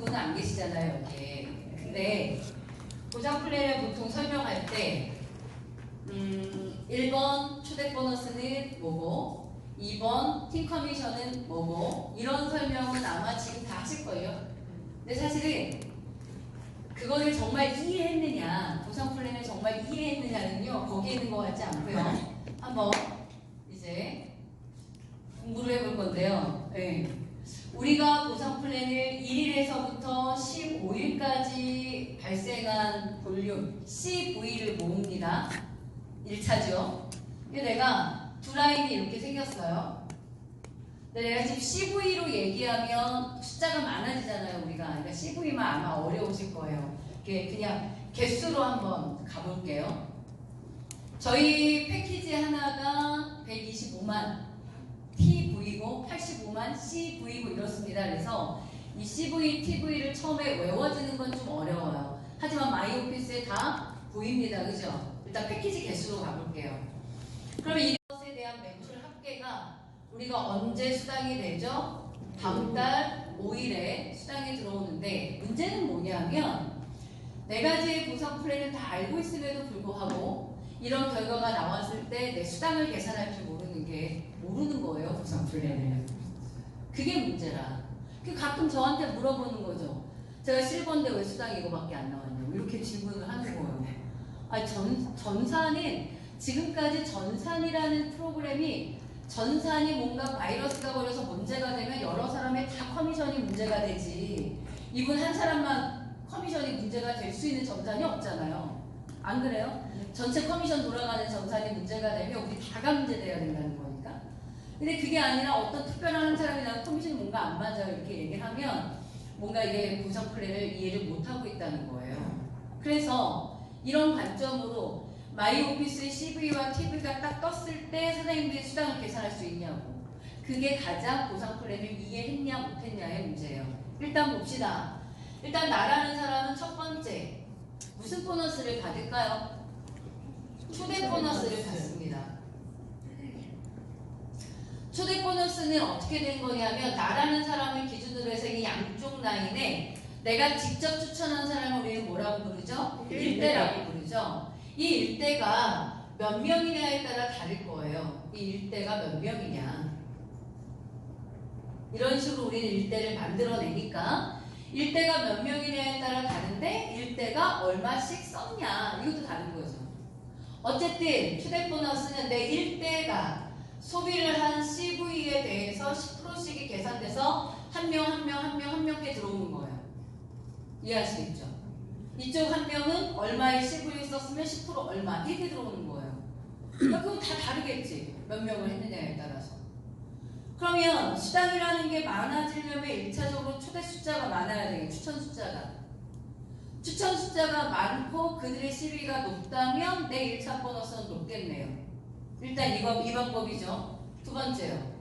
분은 안 계시잖아요, 여기에. 근데 보상 플랜을 보통 설명할 때 1번 초대 보너스는 뭐고 2번 팀 커미션은 뭐고 이런 설명은 아마 지금 다 하실 거예요. 근데 사실은 그거를 정말 이해했느냐, 보상 플랜을 정말 이해했느냐는요, 거기에 있는 것 같지 않고요. 한번 이제 공부를 해볼 건데요. 네. 우리가 보상 플랜을 1일에서부터 15일까지 발생한 볼륨 CV를 모읍니다. 1차죠. 근데 내가 두 라인이 이렇게 생겼어요. 근데 내가 지금 CV로 얘기하면 숫자가 많아지잖아요, 우리가. 그러니까 CV만 아마 어려우실 거예요. 그냥 개수로 한번 가볼게요. 저희 패키지 하나가 125만 TV고 85만 CV고 이렇습니다. 그래서 이 CV, TV를 처음에 외워지는 건 좀 어려워요. 하지만 마이오피스에 다 보입니다. 그죠? 일단 패키지 개수로 가볼게요. 그러면 이것에 대한 매출 합계가 우리가 언제 수당이 되죠? 다음 달 5일에 수당이 들어오는데 문제는 뭐냐면 네 가지의 보상 플랜을 다 알고 있음에도 불구하고 이런 결과가 나왔을 때 내 수당을 계산할 줄 모르는 거예요, 보상 플랜을. 그게 문제라. 가끔 저한테 물어보는 거죠. 제가 실버인데 왜 수당이 이거밖에 안 나왔냐고 이렇게 질문을 하는 거예요. 아니, 전산은 지금까지 전산이라는 프로그램이 전산이 뭔가 바이러스가 걸려서 문제가 되면 여러 사람의 다 커미션이 문제가 되지 이분 한 사람만 커미션이 문제가 될 수 있는 전산이 없잖아요. 안 그래요? 전체 커미션 돌아가는 전산이 문제가 되면 우리 다가 문제돼야 된다는 거니까. 근데 그게 아니라 어떤 특별한 한 사람이 나 커미션이 뭔가 안 맞아요 이렇게 얘기를 하면 뭔가 이게 보상 플랜을 이해를 못하고 있다는 거예요. 그래서 이런 관점으로 마이오피스의 CV와 TV가 딱 떴을 때 사장님들이 수당을 계산할 수 있냐고. 그게 가장 보상 플랜을 이해했냐 못했냐의 문제예요. 일단 봅시다. 일단 나라는 사람은 첫 번째 무슨 보너스를 받을까요? 초대 보너스를 받습니다. 초대 보너스는 어떻게 된 거냐면 나라는 사람을 기준으로 해서 이 양쪽 라인에 내가 직접 추천한 사람을 우리는 뭐라고 부르죠? 일대라고 부르죠. 이 일대가 몇 명이냐에 따라 다를 거예요. 이 일대가 몇 명이냐. 이런 식으로 우리는 일대를 만들어내니까 일대가 몇 명이냐에 따라 다른데 일대가 얼마씩 썼냐 이것도 다른 거죠. 어쨌든 초대 보너스는 내 일대가 소비를 한 CV에 대해서 10%씩이 계산돼서 한 명께 들어오는 거예요. 이해하시겠죠? 이쪽 한 명은 얼마의 CV를 썼으면 10% 얼마 이렇게 들어오는 거예요. 그러니까 그건 다 다르겠지. 몇 명을 했느냐에 따라서. 그러면 수당이라는 게 많아지려면 1차적으로 초대 숫자가 많아야 되겠죠. 추천 숫자가. 추천 숫자가 많고 그들의 CV가 높다면 내 1차 보너스는 높겠네요. 일단 이 방법이죠. 두 번째요.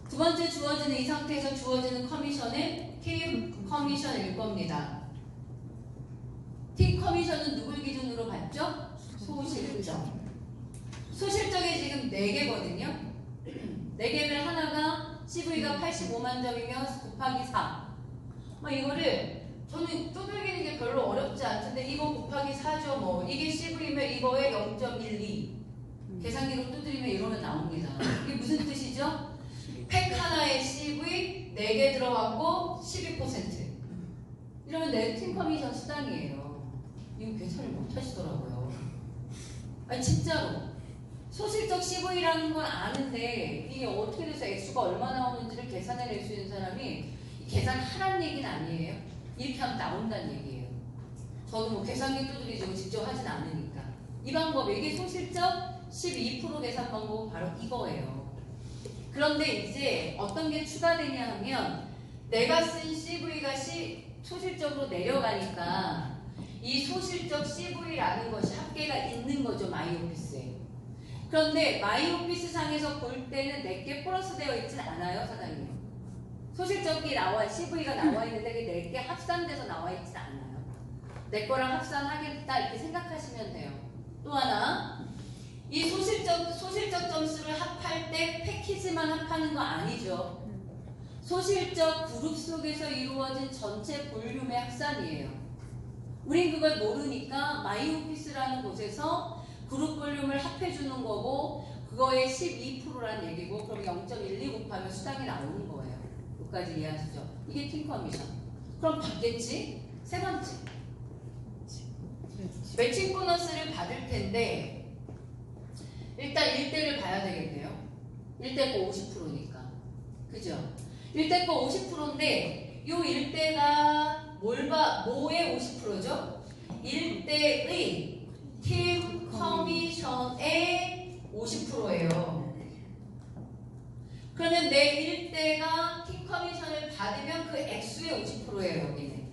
두 번째 주어지는 이 상태에서 주어지는 커미션은 팀 커미션일 겁니다. 팀 커미션은 누굴 기준으로 받죠? 소실적. 소실적이 지금 4개거든요. 4개면 하나가 CV가 85만 점이면 곱하기 4. 이거를 저는 두들기는 게 별로 어렵지 않던데 이거 곱하기 4죠. 뭐 이게 CV면 이거에 0.12 계산기로 두드리면 이러면 나옵니다. 이게 무슨 뜻이죠? 팩 하나에 CV 4개 들어갔고 12%. 이러면 내 팀 커미션 수당이에요. 이거 계산을 못 하시더라고요. 아니 진짜로. 소실적 CV라는 건 아는데 이게 어떻게 돼서 액수가 얼마 나오는지를 계산해낼 수 있는 사람이 계산하라는 얘기는 아니에요. 이렇게 하면 나온다는 얘기예요. 저도 뭐 계산기 두드리고 직접 하진 않으니까. 이 방법, 이게 소실적 12% 계산 방법은 바로 이거예요. 그런데 이제 어떤 게 추가되냐 하면 내가 쓴 CV가 소실적으로 내려가니까 이 소실적 CV라는 것이 합계가 있는 거죠. 마이오피스에. 그런데 마이오피스 상에서 볼 때는 내게 플러스 되어 있진 않아요. 사장님. 소실적이 CV가 나와 있는데 그게 4개 합산돼서 나와 있진 않아요. 내 거랑 합산하겠다 이렇게 생각하시면 돼요. 또 하나, 이 소실적 점수를 합할 때 패키지만 합하는 거 아니죠. 소실적 그룹 속에서 이루어진 전체 볼륨의 합산이에요. 우린 그걸 모르니까 마이오피스라는 곳에서 그룹 볼륨을 합해주는 거고 그거의 12%란 얘기고 그럼 0.12 곱하면 수당이 나오는 거예요. 여기까지 이해하시죠? 이게 팀 커미션. 그럼 받겠지? 세 번째. 매칭 보너스를 받을 텐데 일단 1대를 봐야 되겠네요. 1대 거 50%니까. 그죠? 1대 거 50%인데 요 1대가 뭐의 50%죠? 1대의 팀 커미션의 50%예요. 그러면 내 1대가 팀 커미션을 받으면 그 액수의 50%예요, 여기는.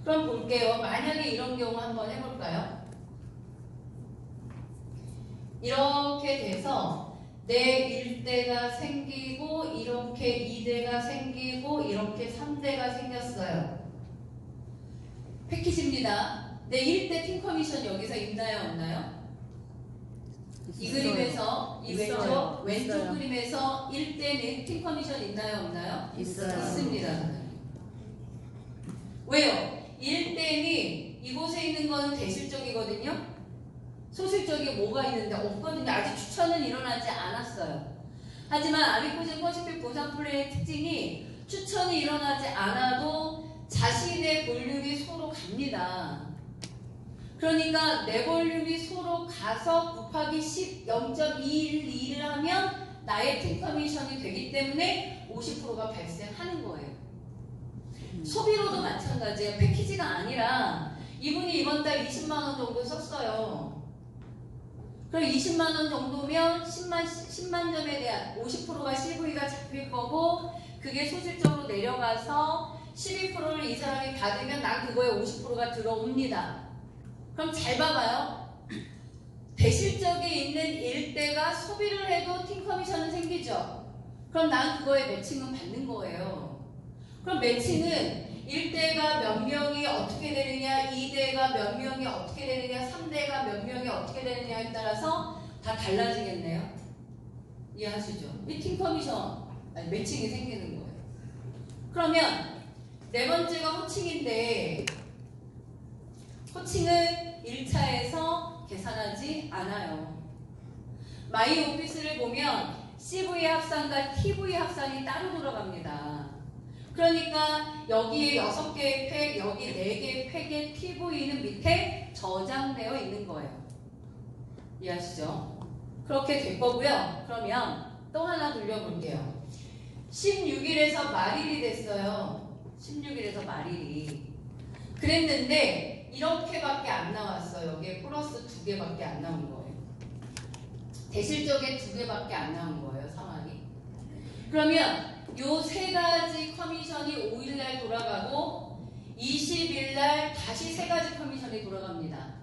그럼 볼게요. 만약에 이런 경우 한번 해볼까요? 이렇게 돼서 내 1대가 생기고 이렇게 2대가 생기고 이렇게 3대가 생겼어요. 패키지입니다. 내 1대 팀 커미션 여기서 있나요, 없나요? 이 그림에서 이 왼쪽 그림에서 1대는 팀 커미션 있나요, 없나요? 있습니다. 왜요? 1대는 이곳에 있는 건 대실적이거든요. 소실적이 뭐가 있는데 없거든요. 아직 추천은 일어나지 않았어요. 하지만 아미코진 퍼시픽 보상 플레이의 특징이 추천이 일어나지 않아도 자신의 볼륨이 소로 갑니다. 그러니까 내 볼륨이 소로 가서 곱하기 10, 0.212를 하면 나의 팀 커미션이 되기 때문에 50%가 발생하는 거예요. 소비로도 마찬가지예요. 패키지가 아니라 이분이 이번 달 20만 원 정도 썼어요. 그럼 20만 원 정도면 10만 점에 대한 50%가 CV가 잡힐 거고 그게 소실적으로 내려가서 12%를 이 사람이 받으면 난 그거에 50%가 들어옵니다. 그럼 잘 봐봐요. 대실적에 있는 1대가 소비를 해도 팀 커미션은 생기죠. 그럼 난 그거에 매칭은 받는 거예요. 그럼 매칭은 1대가 몇 명이 어떻게 되느냐, 2대가 몇 명이 어떻게 되느냐, 3대가 몇 명이 어떻게 되느냐에 따라서 다 달라지겠네요. 이해하시죠? 이 팀 커미션, 매칭이 생기는 거예요. 그러면 네 번째가 호칭인데 호칭은 1차에서 계산하지 않아요. 마이 오피스를 보면 CV 합산과 TV 합산이 따로 들어갑니다. 그러니까 여기에 6개의 팩, 여기 4개의 팩의 TV는 밑에 저장되어 있는 거예요. 이해하시죠? 그렇게 될 거고요. 그러면 또 하나 돌려볼게요. 16일에서 말일이 됐어요. 16일에서 말일이. 그랬는데 이렇게밖에 안 나왔어요. 여기에 플러스 2개밖에 안 나온 거예요. 대실적에 2개밖에 안 나온 거예요. 상황이. 그러면 요 3가지 커미션이 5일날 돌아가고 20일날 다시 3가지 커미션이 돌아갑니다.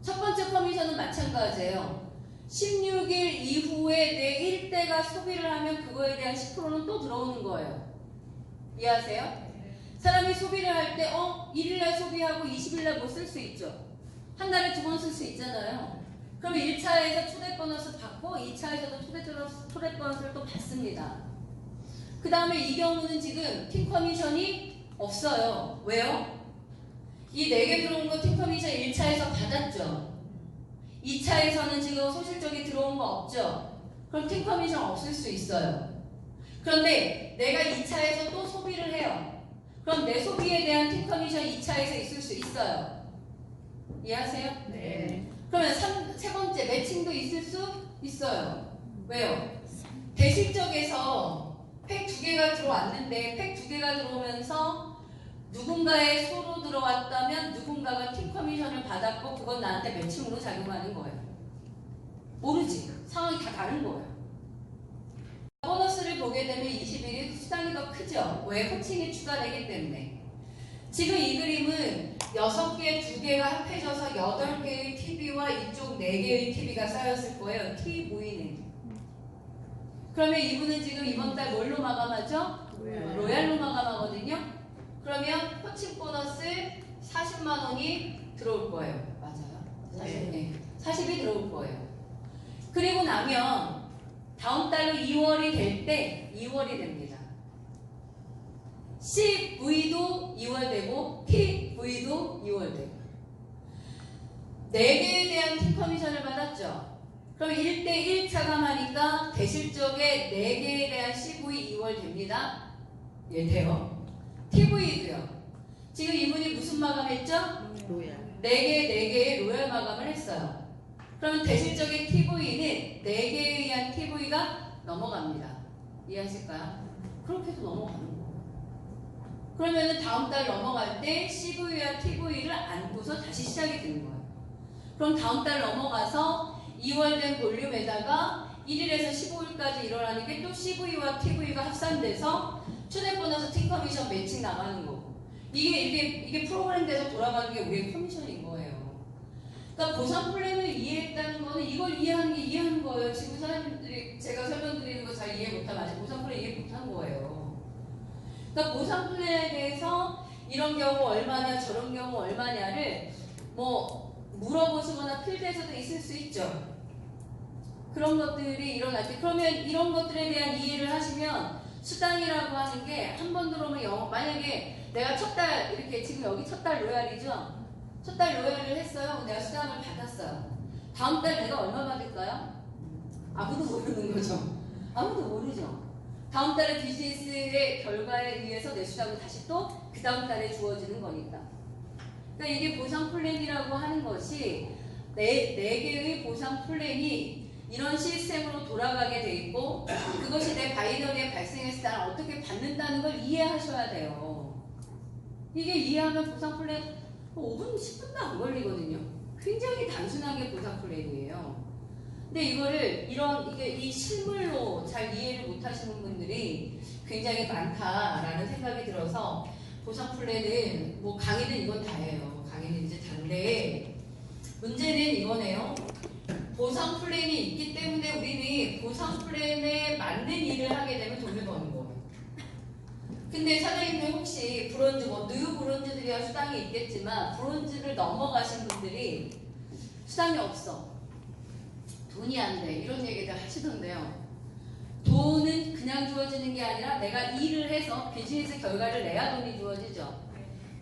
첫 번째 커미션은 마찬가지예요. 16일 이후에 내 1대가 소비를 하면 그거에 대한 10%는 또 들어오는 거예요. 이해하세요? 사람이 소비를 할 때 1일날 소비하고 20일날 못 쓸 수 있죠. 한 달에 2번 쓸 수 있잖아요. 그럼 1차에서 초대 보너스 받고 2차에서도 초대 보너스를 또 받습니다. 그 다음에 이 경우는 지금 팀 커미션이 없어요. 왜요? 이 4개 들어온 거 팀 커미션 1차에서 받았죠. 2차에서는 지금 소실적이 들어온 거 없죠. 그럼 팀 커미션 없을 수 있어요. 그런데 내가 2차에서 또 소비를 해요. 그럼 내 소비에 대한 팀 커미션 2차에서 있을 수 있어요. 이해하세요? 네. 그러면 세 번째 매칭도 있을 수 있어요. 왜요? 대실적에서 팩 2개가 들어왔는데 팩 2개가 들어오면서 누군가의 소로 들어왔다면 누군가가 팀 커미션을 받았고 그건 나한테 매칭으로 작용하는 거예요. 모르지. 상황이 다 다른 거예요. 보너스를 보게 되면 20일이 수당이 더 크죠. 왜? 호칭이 추가되기 때문에. 지금 이 그림은 6개, 2개가 합해져서 8개의 TV와 이쪽 4개의 TV가 쌓였을 거예요. TV는. 그러면 이분은 지금 이번 달 뭘로 마감하죠? 로얄로 마감하거든요. 그러면 호칭 보너스 40만 원이 들어올 거예요. 맞아요? 40, 네. 40이 들어올 거예요. 그리고 나면 다음 달로 2월이 될 때 2월이 됩니다. CV도 2월 되고 TV도 2월 되고 4개에 대한 팀 커미션을 받았죠. 그럼 1대1 차감하니까 대실적에 4개에 대한 CV 2월 됩니다. 예, 돼요. TV도요. 지금 이분이 무슨 마감했죠? 로얄. 4개의 로얄 마감을 했어요. 그러면 대실적의 TV는 4개에 의한 TV가 넘어갑니다. 이해하실까요? 그렇게 해서 넘어가는 거예요. 그러면 다음 달 넘어갈 때 CV와 TV를 안고서 다시 시작이 되는 거예요. 그럼 다음 달 넘어가서 2월 된 볼륨에다가 1일에서 15일까지 일어나는 게 또 CV와 TV가 합산돼서 초대 보너스 팀 커미션 매칭 나가는 거고 이게 프로그램 돼서 돌아가는 게 우리의 커미션인 거예요. 그러니까 보상 플랜을 이해했다는 거는 이걸 이해하는 거예요. 지금 사람들이 제가 설명드리는 거 잘 이해 못하면 아직 보상 플랜 이해 못한 거예요. 그러니까 보상 플랜에 대해서 이런 경우 얼마냐 저런 경우 얼마냐를 뭐 물어보시거나 필드에서도 있을 수 있죠. 그런 것들이 일어날 때 그러면 이런 것들에 대한 이해를 하시면 수당이라고 하는 게 한 번 들어오면 영어 만약에 내가 첫 달 이렇게 지금 여기 첫 달 로얄이죠. 첫 달 로얄을 했어요. 내가 수당을 받았어요. 다음 달 내가 얼마 받을까요? 아무도 모르는 거죠. 아무도 모르죠. 다음 달에 비즈니스의 결과에 의해서 내 수당은 다시 또 그 다음 달에 주어지는 거니까. 그러니까 이게 보상 플랜이라고 하는 것이 네 개의 보상 플랜이 이런 시스템으로 돌아가게 돼 있고 그것이 내 바이너리에 발생했을 때 어떻게 받는다는 걸 이해하셔야 돼요. 이게 이해하면 보상 플랜 5분, 10분도 안 걸리거든요. 굉장히 단순한 게 보상 플랜이에요. 근데 이거를 이 실물로 잘 이해를 못 하시는 분들이 굉장히 많다라는 생각이 들어서 보상 플랜은 뭐 강의는 이건 다예요. 강의는 이제 다른데 문제는 이거네요. 보상 플랜이 있기 때문에 우리는 보상 플랜에 맞는 일을 하게 되면 돈을 버는 거예요. 근데 사장님들 혹시 브론즈, 누유 브론즈들이야 수당이 있겠지만 브론즈를 넘어가신 분들이 수당이 없어. 돈이 안 돼. 이런 얘기들 하시던데요. 돈은 그냥 주어지는 게 아니라 내가 일을 해서 비즈니스 결과를 내야 돈이 주어지죠.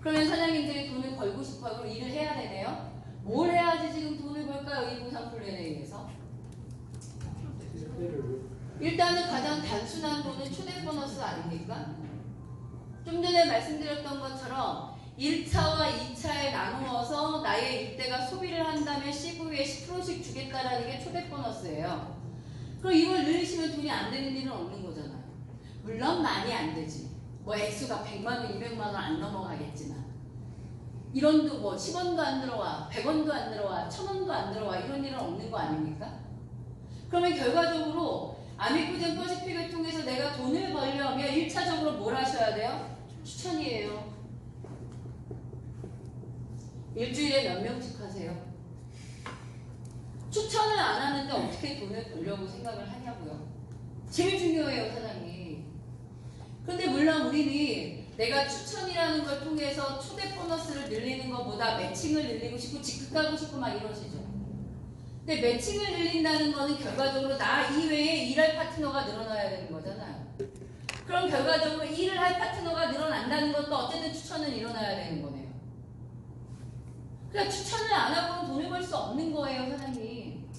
그러면 사장님들이 돈을 벌고 싶어요. 그럼 일을 해야 되네요. 뭘 해야지 지금 돈을 벌까요? 이 보상 플랜에 의해서. 일단은 가장 단순한 돈은 초대 보너스 아닙니까? 좀 전에 말씀드렸던 것처럼 1차와 2차에 나누어서 나의 일대가 소비를 한다면 CV에 10%씩 주겠다라는 게 초대 보너스예요. 그럼 이걸 늘리시면 돈이 안 되는 일은 없는 거잖아요. 물론 많이 안 되지. 뭐 액수가 100만원, 200만원 안 넘어가겠지만 이런도 10원도 안 들어와, 100원도 안 들어와, 1000원도 안 들어와 이런 일은 없는 거 아닙니까? 그러면 결과적으로 아미코젠 퍼시픽을 통해서 내가 돈을 벌려면 1차적으로 뭘 하셔야 돼요? 추천이에요. 일주일에 몇 명씩 하세요? 추천을 안 하는데 어떻게 돈을 벌려고 생각을 하냐고요. 제일 중요해요, 사장님. 그런데 물론 우리는 내가 추천이라는 걸 통해서 초대 보너스를 늘리는 것보다 매칭을 늘리고 싶고 직급하고 싶고 막 이러시죠. 근데 매칭을 늘린다는 거는 결과적으로 나 이외에 일할 파트너가 늘어나야 되는 거잖아요. 그럼 결과적으로 일을 할 파트너가 늘어난다는 것도 어쨌든 추천은 일어나야 되는 거네요. 그러니까 추천을 안 하고는 돈을 벌 수 없는 거예요, 사장님.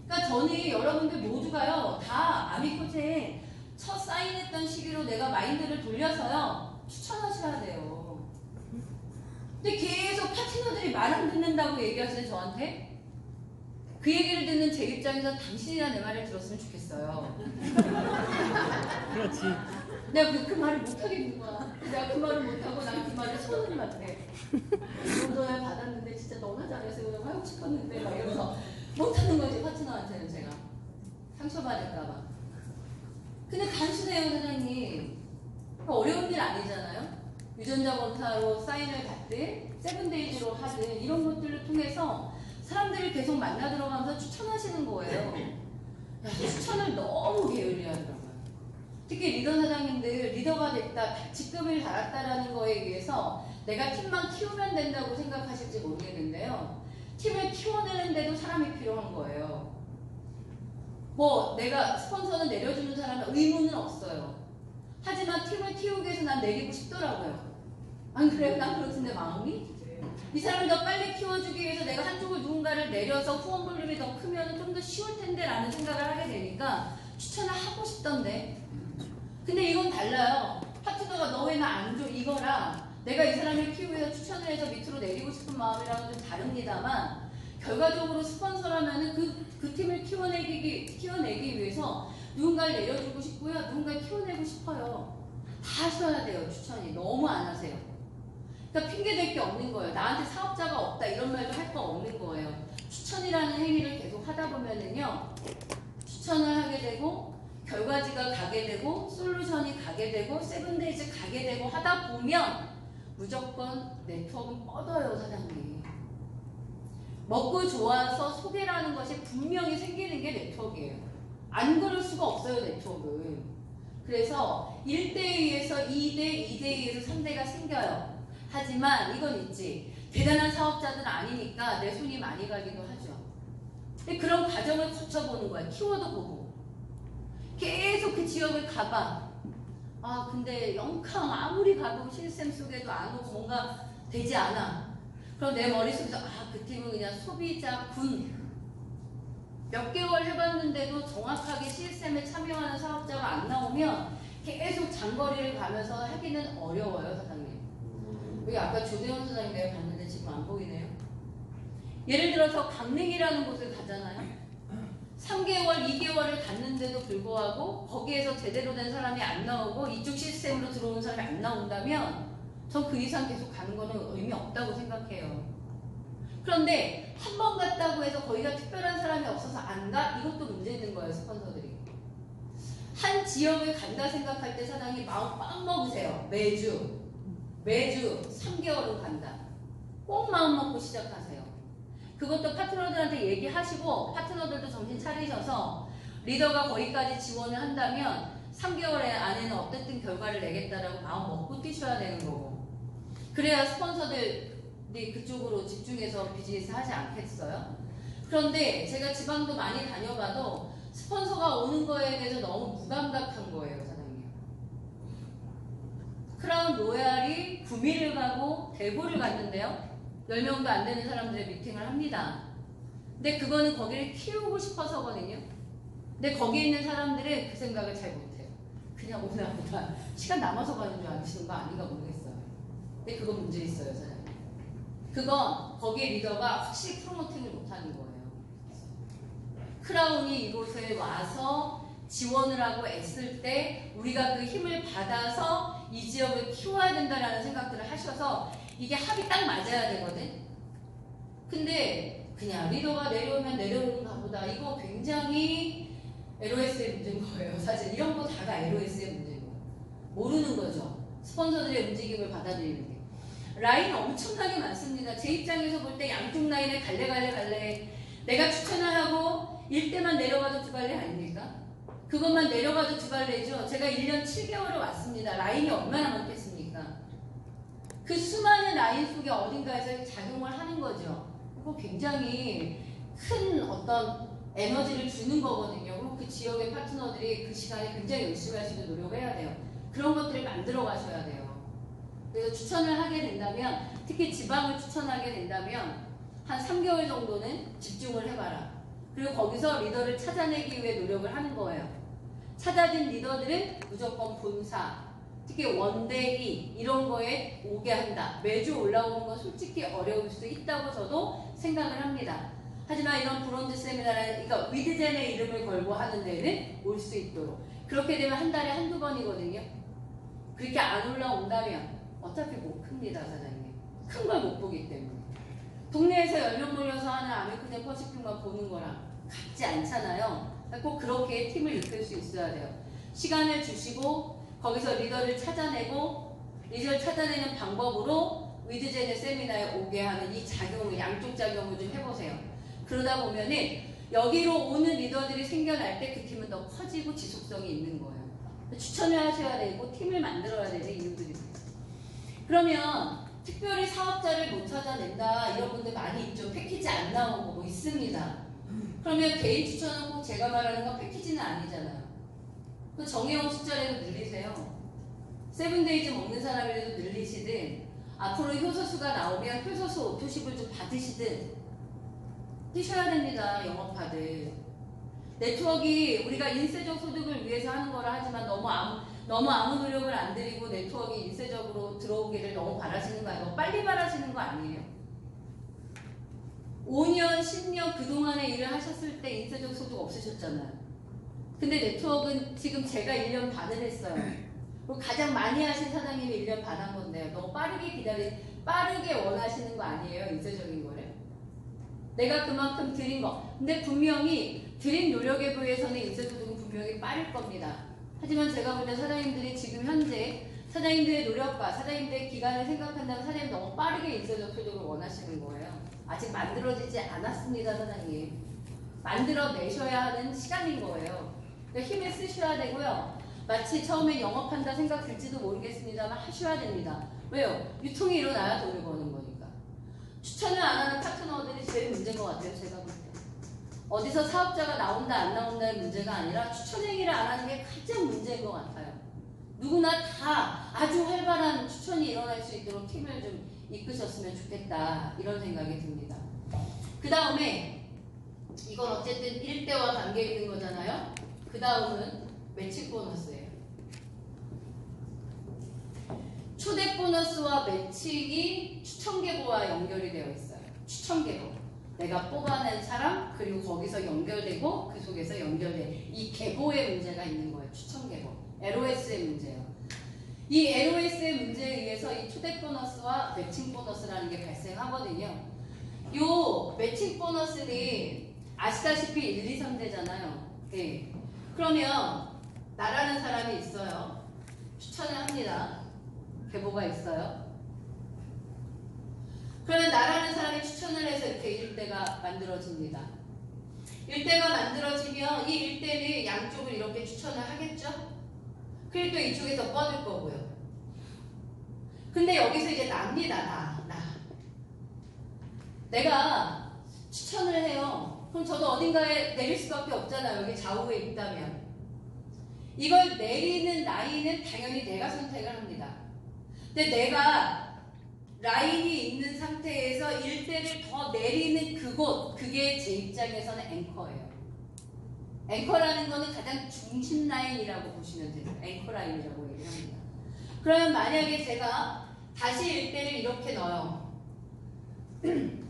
그러니까 저는 여러분들 모두가요, 다 아미코젠 첫 사인했던 시기로 내가 마인드를 돌려서요, 추천하셔야 돼요. 근데 계속 파트너들이 말 안 듣는다고 얘기하세요, 저한테? 그 얘기를 듣는 제 입장에서 당신이나 내 말을 들었으면 좋겠어요. 그렇지. 내가 그 말을 못하겠는 거야. 내가 그 말을 못하고 난 그 말을 손님한테 용돈을 받았는데 진짜 너나 잘해서 그냥 하고 싶었는데 막 이러면서 못하는 거지, 파트너한테는 제가. 상처받을까봐. 근데 단순해요, 사장님. 어려운 일 아니잖아요. 유전자 검사로 사인을 받든 세븐데이즈로 하든 이런 것들을 통해서 사람들을 계속 만나 들어가면서 추천하시는 거예요. 야, 추천을 너무 게을리하더라고요. 특히 리더 사장님들 리더가 됐다, 직급을 달았다라는 거에 의해서 내가 팀만 키우면 된다고 생각하실지 모르겠는데요. 팀을 키워내는데도 사람이 필요한 거예요. 뭐 내가 스폰서는 내려주는 사람은 의무는 없어요. 하지만 팀을 키우기 위해서 난 내리고 싶더라고요. 안 그래요? 난 그렇던데 마음이? 이 사람을 더 빨리 키워주기 위해서 내가 한쪽을 누군가를 내려서 후원 볼륨이 더 크면 좀 더 쉬울 텐데 라는 생각을 하게 되니까 추천을 하고 싶던데. 근데 이건 달라요. 파트너가 너 왜 나 안 줘? 이거랑 내가 이 사람을 키우기 위해서 추천을 해서 밑으로 내리고 싶은 마음이랑은 좀 다릅니다만, 결과적으로 스폰서라면은 그 팀을 키워내기 위해서 누군가를 내려주고 싶고요. 누군가를 키워내고 싶어요. 다 하셔야 돼요. 추천이. 너무 안 하세요. 그러니까 핑계댈 게 없는 거예요. 나한테 사업자가 없다 이런 말도 할 거 없는 거예요. 추천이라는 행위를 계속 하다 보면은요, 추천을 하게 되고 결과지가 가게 되고 솔루션이 가게 되고 세븐데이즈 가게 되고 하다 보면 무조건 네트워크는 뻗어요, 사장님. 먹고 좋아서 소개라는 것이 분명히 생기는 게 네트워크예요. 안 그럴 수가 없어요, 네트워크는. 그래서 1대2에서 2대, 2대2에서 3대가 생겨요. 하지만 이건 있지. 대단한 사업자들은 아니니까 내 손이 많이 가기도 하죠. 근데 그런 과정을 거쳐보는 거야. 키워드 보고. 계속 그 지역을 가봐. 아 근데 영캉 아무리 가도 시스템 속에도 안 오고 뭔가 되지 않아. 그럼 내 머릿속에서 그 팀은 그냥 소비자 군. 몇 개월 해봤는데도 정확하게 시스템에 참여하는 사업자가 안 나오면 계속 장거리를 가면서 하기는 어려워요, 사장님. 여기 아까 조대원 사장님 내가 봤는데 지금 안 보이네요. 예를 들어서 강릉이라는 곳을 가잖아요. 3개월, 2개월을 갔는데도 불구하고 거기에서 제대로 된 사람이 안 나오고 이쪽 시스템으로 들어오는 사람이 안 나온다면 전 그 이상 계속 가는 거는 의미 없다고 생각해요. 그런데 한 번 갔다고 해서 거기가 특별한 사람이 없어서 안 가? 이것도 문제 있는 거예요, 스폰서들이. 한 지역을 간다 생각할 때 사장님 마음 빡 먹으세요. 매주 3개월은 간다. 꼭 마음 먹고 시작하세요. 그것도 파트너들한테 얘기하시고 파트너들도 정신 차리셔서 리더가 거기까지 지원을 한다면 3개월 안에는 어쨌든 결과를 내겠다라고 마음 먹고 뛰셔야 되는 거고, 그래야 스폰서들이 그쪽으로 집중해서 비즈니스 하지 않겠어요? 그런데 제가 지방도 많이 다녀봐도 스폰서가 오는 거에 대해서 너무 무감각한 거예요, 사장님. 크라운 로얄이 구미를 가고 대구를 갔는데요. 10명도 안 되는 사람들의 미팅을 합니다. 근데 그거는 거기를 키우고 싶어서거든요. 근데 거기 있는 사람들은 그 생각을 잘 못해요. 그냥 오나 보다 시간 남아서 가는 줄 아시는 거 아닌가 모르겠어요. 근데 그거 문제 있어요, 사장님. 그건 거기에 리더가 확실히 프로모팅을 못하는 거예요. 크라운이 이곳에 와서 지원을 하고 애쓸 때 우리가 그 힘을 받아서 이 지역을 키워야 된다라는 생각들을 하셔서 이게 합이 딱 맞아야 되거든. 근데 그냥 리더가 내려오면 내려오는가 보다. 이거 굉장히 LOS의 문제인 거예요. 사실 이런 거 다가 LOS의 문제인 거예요. 모르는 거죠. 스폰서들의 움직임을 받아들이는 게. 라인 엄청나게 많습니다. 제 입장에서 볼 때 양쪽 라인에 갈래 내가 추천을 하고 1대만 내려가도 두 갈래 아닙니까? 그것만 내려가도 두 갈래죠. 제가 1년 7개월을 왔습니다. 라인이 얼마나 많겠습니까? 그 수많은 라인 속에 어딘가에서 작용을 하는 거죠. 그거 굉장히 큰 어떤 에너지를 주는 거거든요. 그리고 그 지역의 파트너들이 그 시간에 굉장히 열심히 할 수 있는 노력을 해야 돼요. 그런 것들을 만들어 가셔야 돼요. 그래서 추천을 하게 된다면, 특히 지방을 추천하게 된다면 한 3개월 정도는 집중을 해봐라. 그리고 거기서 리더를 찾아내기 위해 노력을 하는 거예요. 찾아진 리더들은 무조건 본사, 특히 원데이 이런 거에 오게 한다. 매주 올라오는 건 솔직히 어려울 수 있다고 저도 생각을 합니다. 하지만 이런 브론즈 세미나라는, 그러니까 위드젠의 이름을 걸고 하는 데는 올 수 있도록. 그렇게 되면 한 달에 한두 번이거든요. 그렇게 안 올라온다면 어차피 못 큽니다, 사장님. 큰 걸 못 보기 때문에. 동네에서 10명 몰려서 하는 아메리칸 퍼시픽만 보는 거랑 같지 않잖아요. 꼭 그렇게 팀을 이끌 수 있어야 돼요. 시간을 주시고 거기서 리더를 찾아내고 리더를 찾아내는 방법으로 위드젠의 세미나에 오게 하는 이 작용을, 양쪽 작용을 좀 해보세요. 그러다 보면은 여기로 오는 리더들이 생겨날 때 그 팀은 더 커지고 지속성이 있는 거예요. 추천을 하셔야 되고 팀을 만들어야 되는 이유들이 있어요. 그러면 특별히 사업자를 못 찾아낸다 이런 분들 많이 있죠. 패키지 안 나오고 뭐 있습니다. 그러면 개인 추천은 꼭 제가 말하는 건 패키지는 아니잖아요. 그 정해온 숫자라도 늘리세요. 세븐데이즈 먹는 사람이라도 늘리시든 앞으로 효소수가 나오면 효소수 오토십을 좀 받으시든 뛰셔야 됩니다. 영업하듯. 네트워크 우리가 인쇄적 소득을 위해서 하는 거라 하지만 너무 아무 노력을 안 들이고 네트워크 인쇄적으로 들어오기를 너무 바라시는 거 아니에요? 너무 빨리 바라시는 거 아니에요? 5년, 10년 그동안의 일을 하셨을 때 인쇄적 소득 없으셨잖아요. 근데 네트워크는 지금 제가 1년 반을 했어요. 그리고 가장 많이 하신 사장님이 1년 반 한 건데요. 너무 빠르게 원하시는 거 아니에요? 인쇄적인 거를. 내가 그만큼 드린 거. 근데 분명히 드린 노력에 비해서는 인쇄소득은 분명히 빠를 겁니다. 하지만 제가 볼 때 사장님들이 지금 현재 사장님들의 노력과 사장님들의 기간을 생각한다면 사장님 너무 빠르게 인쇄적 소득을 원하시는 거예요. 아직 만들어지지 않았습니다, 사장님. 만들어내셔야 하는 시간인 거예요. 그러니까 힘을 쓰셔야 되고요. 마치 처음에 영업한다 생각 들지도 모르겠습니다만 하셔야 됩니다. 왜요? 유통이 일어나야 돈을 버는 거니까. 추천을 안 하는 파트너들이 제일 문제인 것 같아요, 제가 볼 때. 어디서 사업자가 나온다 안 나온다의 문제가 아니라 추천 행위를 안 하는 게 가장 문제인 것 같아요. 누구나 다 아주 활발한 추천이 일어날 수 있도록 팀을 좀 이끄셨으면 좋겠다 이런 생각이 듭니다. 그 다음에 이건 어쨌든 1대와 관계 있는 거잖아요. 그 다음은 매칭 보너스예요. 초대 보너스와 매칭이 추천 계보와 연결이 되어 있어요. 추천 계보. 내가 뽑아낸 사람 그리고 거기서 연결되고 그 속에서 연결된 이 계보의 문제가 있는 거예요. 추천 계보. LOS의 문제예요. 이 LOS의 문제에 의해서 이 초대 보너스와 매칭 보너스라는 게 발생하거든요. 요 매칭 보너스는 아시다시피 1, 2, 3대잖아요. 네. 그러면 나라는 사람이 있어요. 추천을 합니다. 계보가 있어요. 그러면 나라는 사람이 추천을 해서 이렇게 일대가 만들어집니다. 일대가 만들어지면 이 일대는 양쪽을 이렇게 추천을 하겠죠? 그리고 또 이쪽에서 뻗을 거고요. 근데 여기서 이제 납니다. 내가 추천을 해요. 그럼 저도 어딘가에 내릴 수밖에 없잖아요. 여기 좌우에 있다면. 이걸 내리는 라인은 당연히 내가 선택을 합니다. 근데 내가 라인이 있는 상태에서 일대를 더 내리는 그곳, 그게 제 입장에서는 앵커예요. 앵커라는 거는 가장 중심 라인이라고 보시면 돼요. 앵커 라인이라고 얘기합니다. 그러면 만약에 제가 다시 일대를 이렇게 넣어요.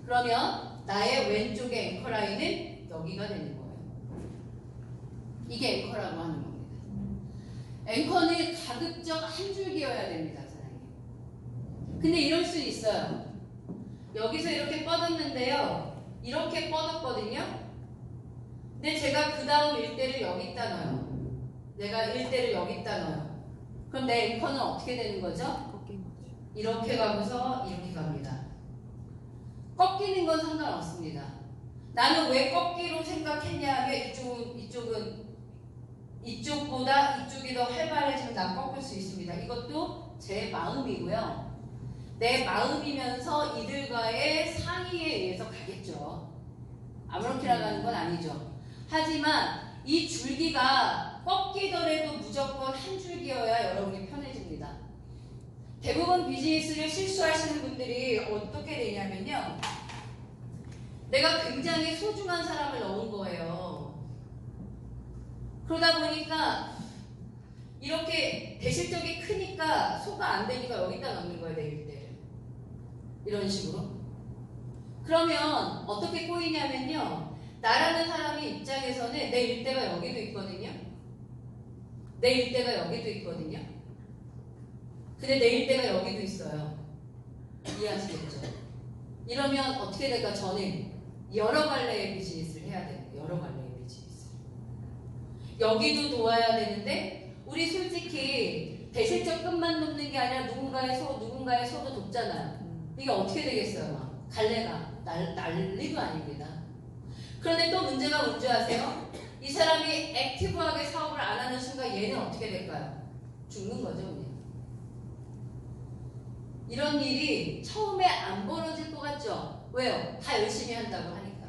그러면 나의 왼쪽의 앵커 라인은 여기가 되는 거예요. 이게 앵커라고 하는 겁니다. 앵커는 가급적 한 줄기여야 됩니다, 사장님. 근데 이럴 수 있어요. 여기서 이렇게 뻗었는데요. 이렇게 뻗었거든요. 근데 제가 그 다음 일대를 여기다 넣어요. 내가 일대를 여기다 넣어요. 그럼 내 앵커는 어떻게 되는 거죠? 이렇게 가고서 이렇게 갑니다. 꺾이는 건 상관없습니다. 나는 왜 꺾기로 생각했냐 하면 이쪽보다 이쪽이 더 활발해지면 난 꺾을 수 있습니다. 이것도 제 마음이고요. 내 마음이면서 이들과의 상의에 의해서 가겠죠. 아무렇게나 가는 건 아니죠. 하지만 이 줄기가 꺾이더라도 무조건 한 줄기여야 여러분이 편해집니다. 대부분 비즈니스를 실수하시는 분들이 어떻게 되냐면요. 내가 굉장히 소중한 사람을 넣은 거예요. 그러다 보니까 이렇게 대실적이 크니까 소가 안 되니까 여기다 넣는 거예요. 내 일대를. 이런 식으로. 그러면 어떻게 꼬이냐면요. 나라는 사람의 입장에서는 내 일대가 여기도 있거든요. 내 일대가 여기도 있거든요. 근데 내 일대가 여기도 있어요. 이해하시겠죠? 이러면 어떻게 될까? 저는 여러 갈래의 비즈니스를 해야 돼요. 여러 갈래의 비즈니스. 여기도 도와야 되는데 우리 솔직히 대실적 끝만 돕는 게 아니라 누군가의 소도 돕잖아요. 이게 어떻게 되겠어요? 갈래가 난리도 아닙니다. 그런데 또 문제가 뭔지 아세요? 이 사람이 액티브하게 사업을 안 하는 순간 얘는 어떻게 될까요? 죽는 거죠, 그냥. 이런 일이 처음에 안 벌어질 것 같죠? 왜요? 다 열심히 한다고 하니까.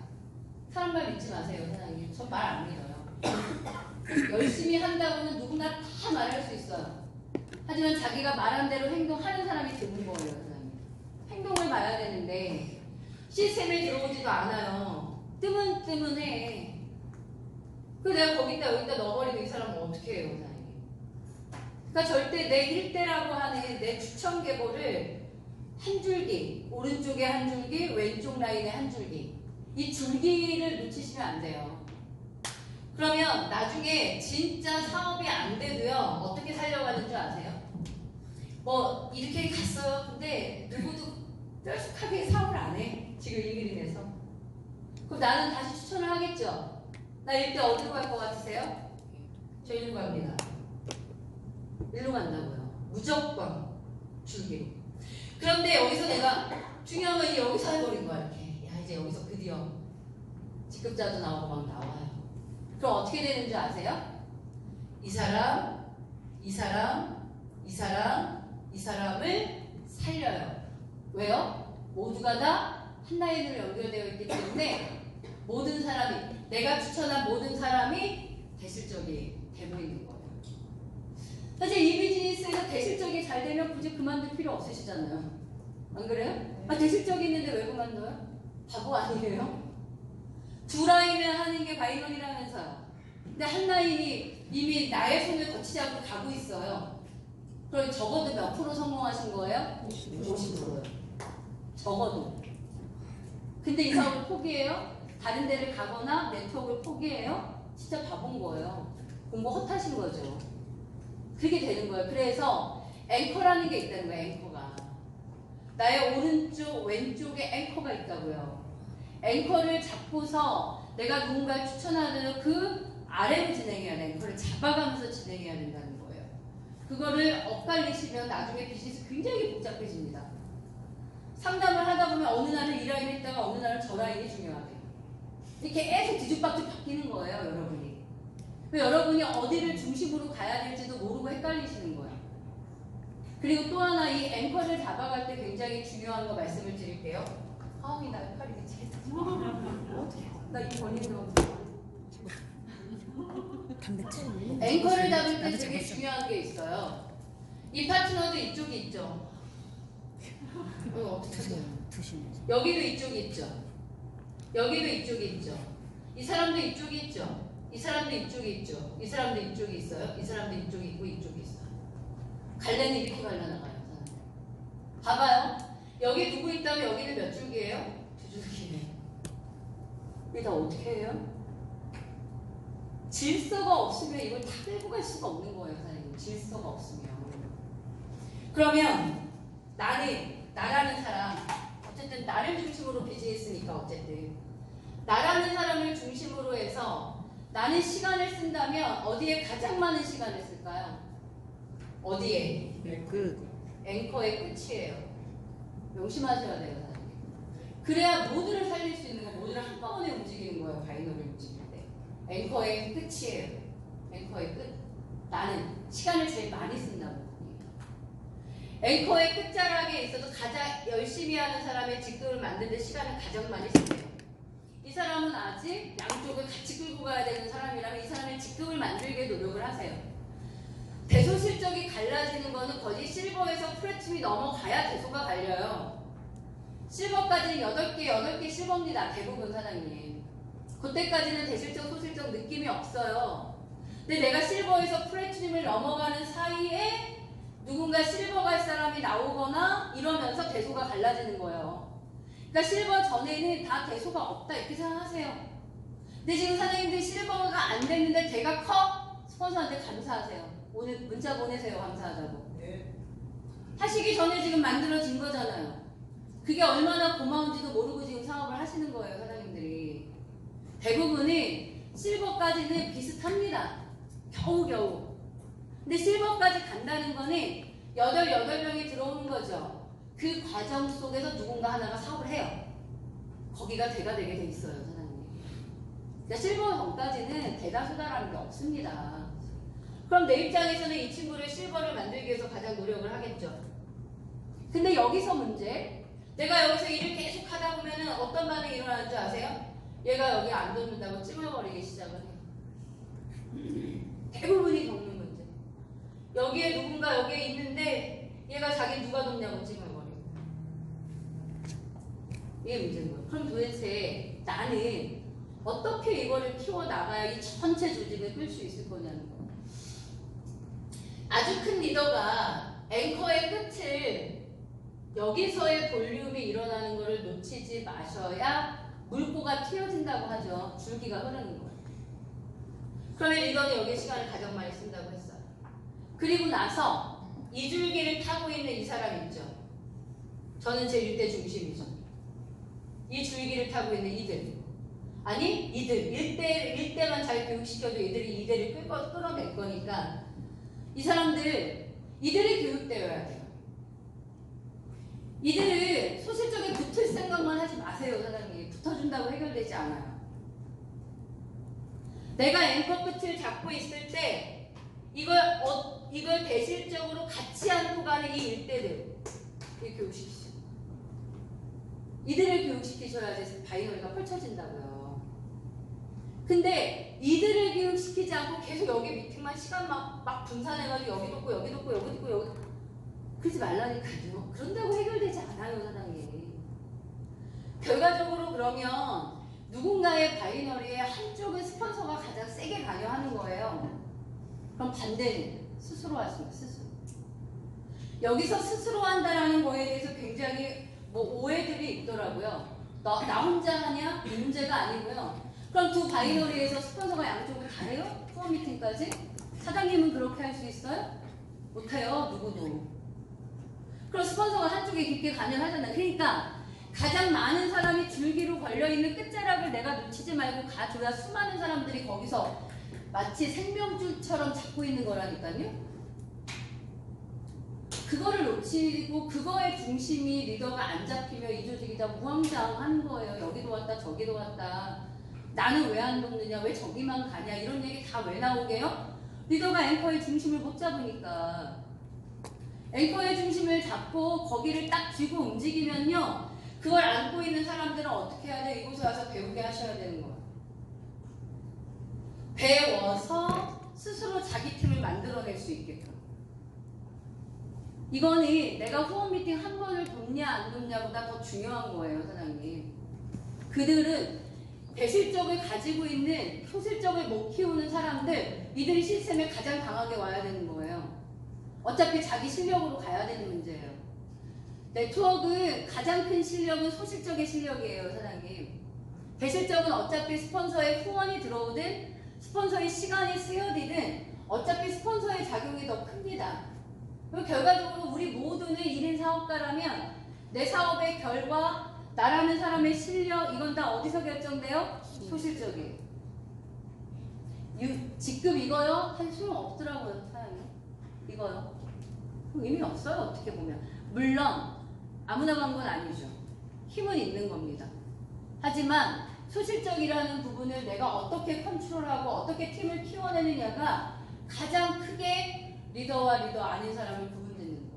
사람 말 믿지 마세요, 사장님. 전 말 안 믿어요. 열심히 한다고는 누구나 다 말할 수 있어요. 하지만 자기가 말한 대로 행동하는 사람이 드문 거예요. 그 사람이. 행동을 봐야 되는데 시스템에 들어오지도 않아요. 뜨문뜨문해. 그래서 내가 거기다 여기다 넣어버리면 이 사람은 어떻게 해요? 그 사람이. 그러니까 절대 내 일대라고 하는 내 추천 계보를 한 줄기, 오른쪽에 한 줄기, 왼쪽 라인에 한 줄기, 이 줄기를 놓치시면 안 돼요. 그러면 나중에 진짜 사업이 안 돼도요, 어떻게 살려가는 줄 아세요? 뭐 이렇게 갔어요. 근데 누구도 뾰족하게 사업을 안 해. 지금 이 그림에서. 그럼 나는 다시 추천을 하겠죠. 나 이때 어디로 갈 것 같으세요? 저 일로 갑니다. 일로 간다고요. 무조건 줄기로. 그런데 여기서 내가 중요한 건 여기서 해버린 거야. 이렇게. 야, 이제 여기서 드디어 직급자도 나오고 막 나와요. 그럼 어떻게 되는 줄 아세요? 이 사람, 이 사람, 이 사람, 이 사람을 살려요. 왜요? 모두가 다 한 라인으로 연결되어 있기 때문에 모든 사람이, 내가 추천한 모든 사람이 대실적이 되고 있는 거예요. 사실 이 비즈니스에서 대실적이 잘 되면 굳이 그만둘 필요 없으시잖아요. 안 그래요? 아, 대실적이 있는데 왜 그만둬요? 바보 아니에요? 두 라인을 하는 게 바이널이라면서요. 근데 한 라인이 이미 나의 손을 거치지 않고 가고 있어요. 그럼 적어도 몇 프로 성공하신 거예요? 50%요. 적어도. 근데 이 사업을 포기해요? 다른 데를 가거나 네트워크를 포기해요? 진짜 바본 거예요. 공부 헛하신 거죠. 그렇게 되는 거예요. 그래서 앵커라는 게 있다는 거예요. 앵커가. 나의 오른쪽, 왼쪽에 앵커가 있다고요. 앵커를 잡고서 내가 누군가를 추천하더라도 그 아래로 진행해야 돼. 앵커를 잡아가면서 진행해야 된다는 거예요. 그거를 엇갈리시면 나중에 비즈니스 굉장히 복잡해집니다. 상담을 하다 보면 어느 날은 이 라인에 있다가 어느 날은 저 라인이 중요하대요. 이렇게 계속 뒤죽박죽 바뀌는 거예요, 여러분이. 여러분이 어디를 중심으로 가야 될지도 모르고 헷갈리시는 거예요. 그리고 또 하나 이 앵커를 잡아갈 때 굉장히 중요한 거 말씀을 드릴게요. 아우, 나 헷갈리 미치겠어. 어떻게? 나 이 벌리는 거. 앵커를 잡을 때 되게 중요한 게 있어요. 이 파트너도 이쪽이 있죠. 어떻게 하세요? 여기도 이쪽이 있죠. 여기도 이쪽이 있죠. 이 사람도 이쪽이 있죠. 이 사람도 이쪽이 있죠. 이 사람도 이쪽이 있어요. 이 사람도 이쪽이 있고 이쪽이 있어요. 갈래는 이렇게 갈려나가요. 봐봐요. 여기 누구 있다면 여기는 몇 줄기예요? 두 줄기네. 이게 다 어떻게 해요? 질서가 없으면 이걸 다 끌고 갈 수가 없는 거예요, 사장님. 질서가 없으면. 그러면 나라는 사람, 어쨌든 나를 중심으로 비즈니스니까 어쨌든 나라는 사람을 중심으로 해서 나는 시간을 쓴다면 어디에 가장 많은 시간을 쓸까요? 어디에? 끝. 앵커의 끝이에요. 명심하셔야 돼요, 사장님. 그래야 모두를 살릴 수 있는 거, 모두를 한꺼번에 움직이는 거예요, 바이너를 움직일 때. 앵커의 끝이에요. 앵커의 끝. 나는 시간을 제일 많이 쓴다고. 앵커의 끝자락에 있어서 가장 열심히 하는 사람의 직급을 만드는 데 시간을 가장 많이 쓰세요. 이 사람은 아직 양쪽을 같이 끌고 가야 되는 사람이라면 이 사람의 직급을 만들게 노력을 하세요. 대소실적이 갈라지는 거는 거의 실버에서 플래튬이 넘어가야 대소가 갈려요. 실버까지는 8개 실버입니다. 대부분 사장님. 그때까지는 대실적, 소실적 느낌이 없어요. 근데 내가 실버에서 플래티늄을 넘어가는 사이에 누군가 실버 갈 사람이 나오거나 이러면서 대소가 갈라지는 거예요. 그러니까 실버 전에는 다 대소가 없다 이렇게 생각하세요. 근데 지금 사장님들이 실버가 안 됐는데 대가 커? 스폰서한테 감사하세요. 오늘 문자 보내세요. 감사하다고. 네. 하시기 전에 지금 만들어진 거잖아요. 그게 얼마나 고마운지도 모르고 지금 사업을 하시는 거예요. 사장님들이. 대부분이 실버까지는 비슷합니다. 겨우겨우. 근데 실버까지 간다는 거는 8명이 들어오는 거죠. 그 과정 속에서 누군가 하나가 사업을 해요. 거기가 대가 되게 돼 있어요, 사장님. 그러니까 실버 전까지는 대다수다라는 게 없습니다. 그럼 내 입장에서는 이 친구를 실버를 만들기 위해서 가장 노력을 하겠죠. 근데 여기서 문제, 내가 여기서 일을 계속 하다 보면은 어떤 반응이 일어나는 줄 아세요? 얘가 여기 안 돕는다고 찜어버리기 시작을 해요. 대부분이 겪는 문제. 여기에 누군가 여기에 있는데 얘가 자기 누가 돕냐고 찍어버리고. 이게 문제인 거예요. 그럼 도대체 나는 어떻게 이거를 키워나가야 이 전체 조직을 끌 수 있을 거냐는 거예요. 아주 큰 리더가 앵커의 끝을 여기서의 볼륨이 일어나는 것을 놓치지 마셔야 물꼬가 튀어진다고 하죠. 줄기가 흐르는 거예요. 그러면 리더는 여기 시간을 가장 많이 쓴다고 했어요. 그리고 나서 이 줄기를 타고 있는 이 사람 있죠. 저는 제 일대 중심이죠. 이 줄기를 타고 있는 이들. 아니 이들. 일대만 잘 교육시켜도 이들이 이대를 끌어낼 거니까 이 사람들 이들이 교육되어야 돼요. 이들을 소실적에 붙을 생각만 하지 마세요. 사장님. 붙어준다고 해결되지 않아요. 내가 앵커 끝을 잡고 있을 때 이걸 대실적으로 같이 안고 가는 이 일대들 교육시키죠. 이들을 교육시키셔야지 바이너리가 펼쳐진다고요. 근데 이들을 교육시키지 않고 계속 여기 미팅만 시간 막 분산해가지고 여기 돕고 여기 돕고 여기 돕고 여기 그러지 말라니까요. 그런다고 해결되지 않아요, 사장님. 결과적으로 그러면 누군가의 바이너리에 한쪽은 스폰서가 가장 세게 관여하는 거예요. 그럼 반대는 스스로 하십니다. 스스로. 여기서 스스로 한다라는 거에 대해서 굉장히 오해들이 있더라고요. 나 혼자 하냐? 이 문제가 아니고요. 그럼 두 바이너리에서 스폰서가 양쪽을 다 해요? 후원 미팅까지? 사장님은 그렇게 할 수 있어요? 못해요. 누구도. 그럼 스폰서가 한쪽에 깊게 관여하잖아요. 그러니까 가장 많은 사람이 줄기로 걸려있는 끝자락을 내가 놓치지 말고 가줘야 수많은 사람들이 거기서 마치 생명줄처럼 잡고 있는 거라니까요. 그거를 놓치고 그거의 중심이 리더가 안 잡히면 이 조직이 다 무황장한 거예요. 여기도 왔다 저기도 왔다. 나는 왜 안 돕느냐, 왜 저기만 가냐 이런 얘기 다 왜 나오게요? 리더가 앵커의 중심을 못 잡으니까. 앵커의 중심을 잡고 거기를 딱 쥐고 움직이면요, 그걸 안고 있는 사람들은 어떻게 해야 돼? 이곳에 와서 배우게 하셔야 되는 거예요. 배워서 스스로 자기 팀을 만들어낼 수 있게끔. 이거는 내가 후원 미팅 한 번을 돕냐 안 돕냐보다 더 중요한 거예요, 사장님. 그들은 배실적을 가지고 있는 소실적을 못 키우는 사람들, 이들이 시스템에 가장 강하게 와야 되는 거예요. 어차피 자기 실력으로 가야 되는 문제예요. 네트워크 가장 큰 실력은 소실적의 실력이에요, 사장님. 배실적은 어차피 스폰서의 후원이 들어오든 스폰서의 시간이 쓰여지든 어차피 스폰서의 작용이 더 큽니다. 그리고 결과적으로 우리 모두는 1인 사업가라면 내 사업의 결과, 나라는 사람의 실력, 이건 다 어디서 결정돼요? 소실적이에요. 직급 이거요? 한 소용 없더라고요, 사장님. 이거요. 의미 없어요, 어떻게 보면. 물론 아무나 간 건 아니죠. 힘은 있는 겁니다. 하지만 소실적이라는 부분을 내가 어떻게 컨트롤하고 어떻게 팀을 키워내느냐가 가장 크게 리더와 리더 아닌 사람을 구분짓는 거예요.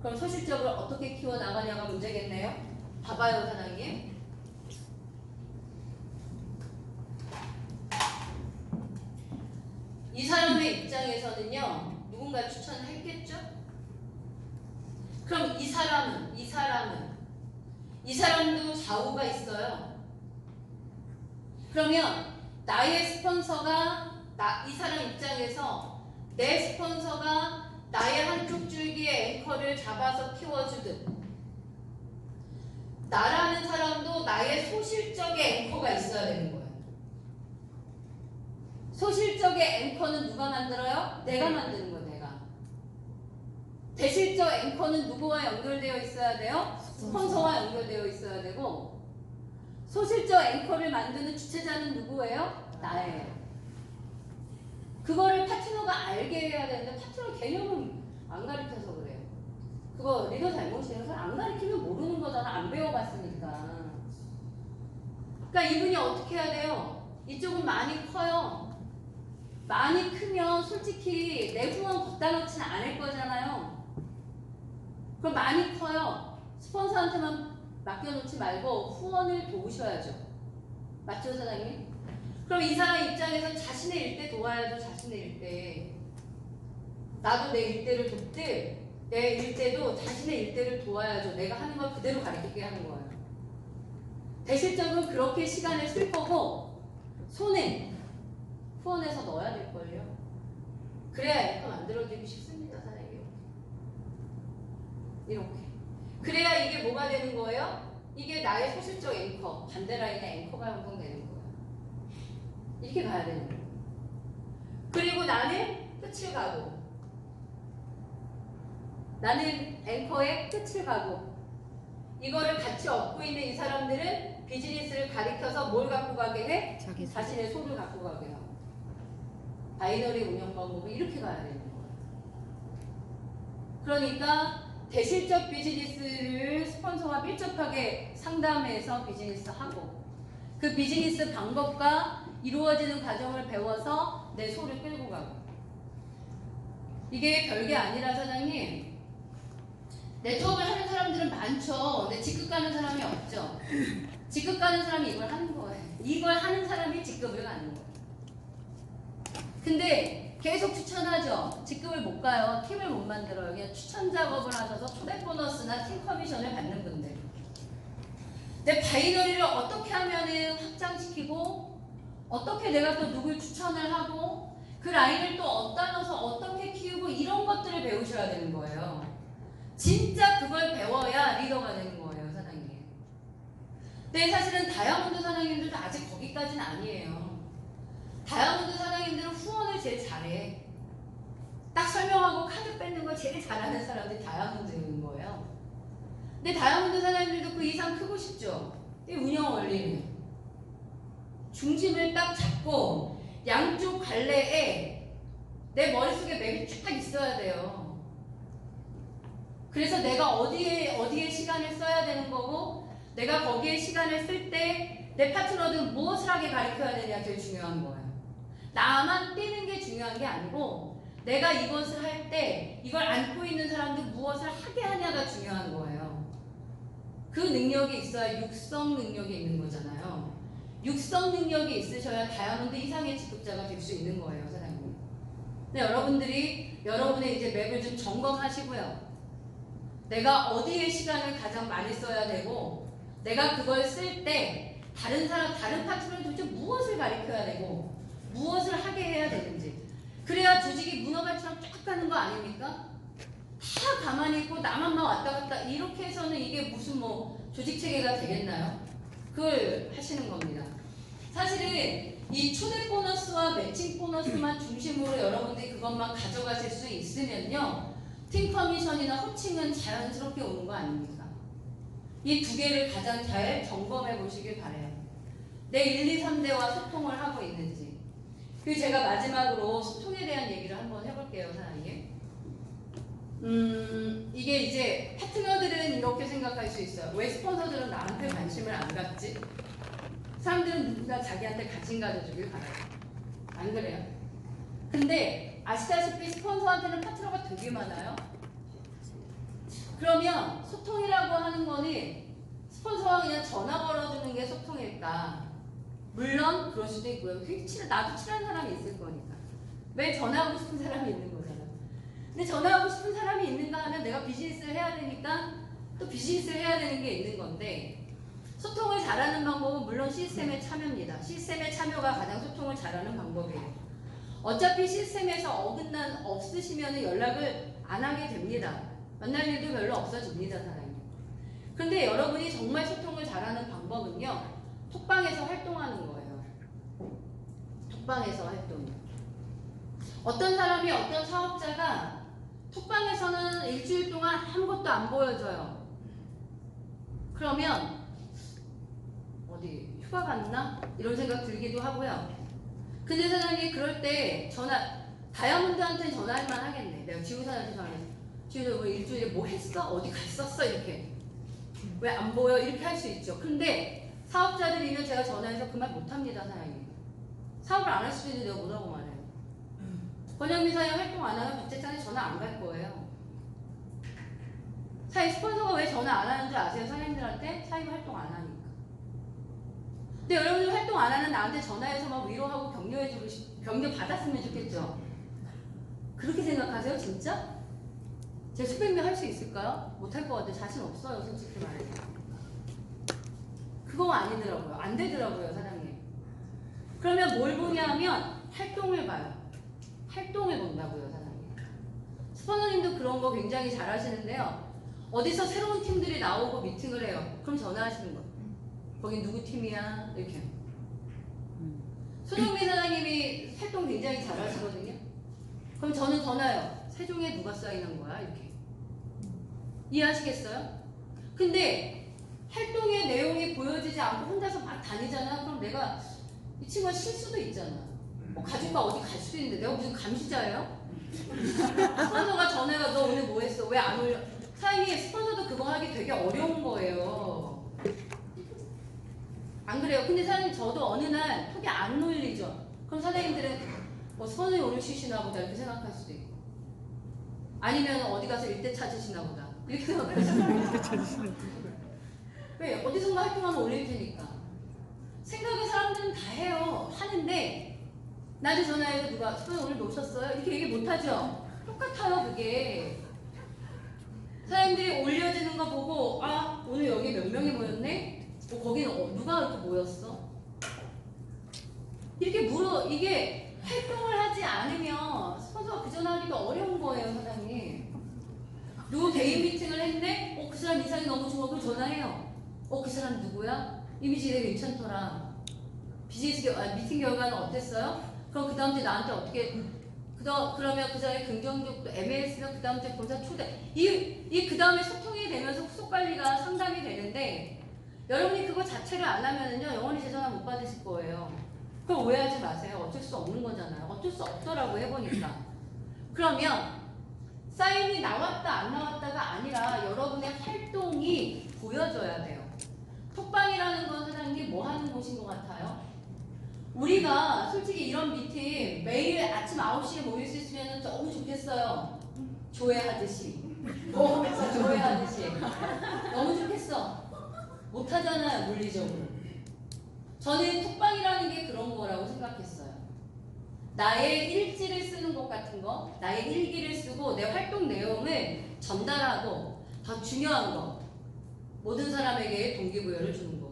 그럼 소실적으로 어떻게 키워나가냐가 문제겠네요. 봐봐요, 사장님. 이 사람의 입장에서는요, 누군가 추천을 했겠죠? 그럼 이 사람도 좌우가 있어요. 그러면 나의 스폰서가, 이 사람 입장에서 내 스폰서가 나의 한쪽 줄기의 앵커를 잡아서 키워주듯, 나라는 사람도 나의 소실적의 앵커가 있어야 되는 거예요. 소실적의 앵커는 누가 만들어요? 내가 만드는 거예요, 내가. 대실적 앵커는 누구와 연결되어 있어야 돼요? 스폰서와 연결되어 있어야 되고, 소실적 앵커를 만드는 주체자는 누구예요? 나예요. 그거를 파트너가 알게 해야 되는데 파트너 개념을 안 가르쳐서 그래요. 그거 리더 잘못이에요. 안 가르치면 모르는 거잖아. 안 배워봤으니까. 그러니까 이분이 어떻게 해야 돼요? 이쪽은 많이 커요. 많이 크면 솔직히 내 후원 걷다 놓지는 않을 거잖아요. 그럼 많이 커요. 스폰서한테만 맡겨놓지 말고 후원을 도우셔야죠. 맞죠, 사장님? 그럼 이 사람 입장에서 자신의 일대 도와야죠. 자신의 일대. 나도 내 일대를 돕듯 내 일대도 자신의 일대를 도와야죠. 내가 하는 걸 그대로 가르치게 하는 거예요. 대실적으로 그렇게 시간을 쓸 거고 손은 후원해서 넣어야 될걸요. 그래야 앵커 만들어주기 쉽습니다. 사장님. 이렇게. 그래야 이게 뭐가 되는 거예요? 이게 나의 소실적 앵커, 반대 라인의 앵커가 형성되는 거예요. 이렇게 가야 되는 거예요. 그리고 나는 끝을 가고 나는 앵커의 끝을 가고 이거를 같이 얻고 있는 이 사람들은 비즈니스를 가리켜서 뭘 갖고 가게 해? 자신의 소를 갖고 가게 하고 바이너리 운영 방법을 이렇게 가야 되는 거예요. 그러니까 대실적 비즈니스를 스폰서와 밀접하게 상담해서 비즈니스 하고 그 비즈니스 방법과 이루어지는 과정을 배워서 내 소를 끌고 가고 이게 별게 아니라 사장님 네트워크를 하는 사람들은 많죠. 근데 직급 가는 사람이 없죠. 직급 가는 사람이 이걸 하는 거예요. 이걸 하는 사람이 직급을 가는 거예요. 근데 계속 추천하죠. 직급을 못 가요. 팀을 못 만들어요. 그냥 추천 작업을 하셔서 초대 보너스나 팀 커미션을 받는 분들. 근데 바이너리를 어떻게 하면은 확장시키고 어떻게 내가 또 누굴 추천을 하고 그 라인을 또 어디다 넣어서 어떻게 키우고 이런 것들을 배우셔야 되는 거예요. 진짜 그걸 배워야 리더가 되는 거예요, 사장님. 근데 사실은 다이아몬드 사장님들도 아직 거기까지는 아니에요. 다이아몬드 사장님들은 후원을 제일 잘해. 딱 설명하고 카드 뺏는 걸 제일 잘하는 사람들이 다이아몬드인 거예요. 근데 다이아몬드 사장님들도 그 이상 크고 싶죠. 이 운영 원리는 중심을 딱 잡고 양쪽 갈래에 내 머릿속에 맵이 쫙 있어야 돼요. 그래서 내가 어디에 시간을 써야 되는 거고 내가 거기에 시간을 쓸 때 내 파트너들은 무엇을 하게 가르쳐야 되냐 제일 중요한 거예요. 나만 뛰는 게 중요한 게 아니고 내가 이것을 할 때 이걸 안고 있는 사람들 무엇을 하게 하냐가 중요한 거예요. 그 능력이 있어야 육성 능력이 있는 거잖아요. 육성 능력이 있으셔야 다이아몬드 이상의 직급자가 될 수 있는 거예요, 사장님. 근데 여러분들이 여러분의 이제 맵을 좀 점검하시고요. 내가 어디에 시간을 가장 많이 써야 되고 내가 그걸 쓸 때 다른 파트너는 도대체 무엇을 가르쳐야 되고 무엇을 하게 해야 되는지 그래야 조직이 문어발처럼 쫙 가는 거 아닙니까? 다 가만히 있고 나만 막 왔다 갔다 이렇게 해서는 이게 무슨 뭐 조직 체계가 되겠나요? 그걸 하시는 겁니다. 사실은 이 초대 보너스와 매칭 보너스만 중심으로 여러분들이 그것만 가져가실 수 있으면요. 팀 커미션이나 호칭은 자연스럽게 오는 거 아닙니까? 이 두 개를 가장 잘 점검해 보시길 바래요. 내 1, 2, 3대와 소통을 하고 있는지. 그리고 제가 마지막으로 소통에 대한 얘기를 한번 해볼게요, 사장님. 이게 이제 파트너들은 이렇게 생각할 수 있어요. 왜 스폰서들은 나한테 관심을 안 갖지? 사람들은 누군가 자기한테 관심 가져주길 바라요. 안 그래요? 근데 아시다시피 스폰서한테는 파트너가 되게 많아요. 그러면 소통이라고 하는 거는 스폰서가 그냥 전화 걸어주는 게 소통일까? 물론 그럴 수도 있고요. 나도 친한 사람이 있을 거니까. 왜 전화하고 싶은 사람이 있는 거잖아. 근데 전화하고 싶은 사람이 있는가 하면 내가 비즈니스를 해야 되니까 또 비즈니스를 해야 되는 게 있는 건데 소통을 잘하는 방법은 물론 시스템의 참여입니다. 시스템의 참여가 가장 소통을 잘하는 방법이에요. 어차피 시스템에서 없으시면 연락을 안 하게 됩니다. 만날 일도 별로 없어집니다, 사장님. 그런데 여러분이 정말 소통을 잘하는 방법은요. 톡방에서 활동하는 거예요. 톡방에서 활동. 어떤 사람이 어떤 사업자가 톡방에서는 일주일 동안 아무것도 안 보여줘요. 그러면 어디 휴가 갔나? 이런 생각 들기도 하고요. 근데 사장님이 그럴 때 다이아몬드한테는 전화할 만 하겠네. 내가 지우사한테 전화해서 지우사 왜 일주일에 뭐 했어? 어디 갔었어? 이렇게. 왜 안 보여? 이렇게 할 수 있죠. 근데 사업자들이면 제가 전화해서 그 말 못합니다, 사장님. 사업을 안 할 수도 있는데 내가 뭐라고 말해요. 권영민 사장님 활동 안 하면 박재찬이 전화 안 갈 거예요. 사장님 스폰서가 왜 전화 안 하는 줄 아세요? 사장님들한테? 사장님 활동 안 하니까. 근데 여러분들 활동 안 하는 나한테 전화해서 막 위로하고 격려 받았으면 좋겠죠. 그렇게 생각하세요, 진짜? 제가 수백 명 할 수 있을까요? 못할 것 같아요. 자신 없어요, 솔직히 말해서. 그거 아니더라고요. 안 되더라고요, 사장님. 그러면 뭘 보냐 하면 활동을 봐요. 활동을 본다고요, 사장님. 스포너님도 그런 거 굉장히 잘 하시는데요. 어디서 새로운 팀들이 나오고 미팅을 해요. 그럼 전화하시는 거예요. 거긴 누구 팀이야? 이렇게. 손흥민 사장님이 활동 굉장히 잘 하시거든요. 그럼 저는 전화해요. 세종에 누가 사인한 거야? 이렇게. 이해하시겠어요? 근데 활동의 내용이 보여지지 않고 혼자서 막 다니잖아. 그럼 내가 이 친구가 쉴 수도 있잖아. 뭐 가족과 어디 갈 수도 있는데 내가 무슨 감시자예요? 스폰서가 전화가 너 오늘 뭐 했어? 왜 안 올려? 사장님 스폰서도 그거 하기 되게 어려운 거예요. 안 그래요? 근데 사장님 저도 어느 날 톡이 안 올리죠. 그럼 사장님들은 뭐 스폰서님 오늘 쉬시나 보다 이렇게 생각할 수도 있고 아니면 어디 가서 일대 찾으시나 보다 이렇게 생각할 수도 있고 왜? 어디선가 활동하면 올릴 테니까 생각을 사람들은 다 해요. 하는데 나한테 전화해서 누가 스폰서 오늘 노셨어요? 이렇게 얘기 못하죠? 똑같아요 그게. 사람들이 올려지는 거 보고 아 오늘 여기 몇 명이 모였네? 거기는 누가 이렇게 모였어? 이렇게 이게 활동을 하지 않으면 스폰서가 그 전화하기가 어려운 거예요 사장님. 누구 개인 미팅을 했네? 그 사람 인상이 너무 좋아 그럼 전화해요. 그 사람 누구야? 이미지 되게 괜찮더라. 비즈니스 미팅 결과는 어땠어요? 그럼 그 다음 주에 나한테 어떻게 그러면 그 사람이 긍정적도 MAS면 그 다음 주에 본사 초대 그 다음에 소통이 되면서 후속 관리가 상담이 되는데 여러분이 그거 자체를 안 하면은요 영원히 제 전화 못 받으실 거예요. 그럼 오해하지 마세요. 어쩔 수 없는 거잖아요. 어쩔 수 없더라고 해보니까. 그러면 사인이 나왔다 안 나왔다가 아니라 여러분의 활동이 보여져야 돼요. 톡방이라는 건 사장님 뭐 하는 곳인 것 같아요? 우리가 솔직히 이런 미팅 매일 아침 9시에 모일 수 있으면 너무 좋겠어요. 조회하듯이. 조회하듯이. 너무 좋겠어. 못하잖아요, 물리적으로. 저는 톡방이라는 게 그런 거라고 생각했어요. 나의 일지를 쓰는 것 같은 거, 나의 일기를 쓰고 내 활동 내용을 전달하고 더 중요한 거, 모든 사람에게 동기부여를 주는 거.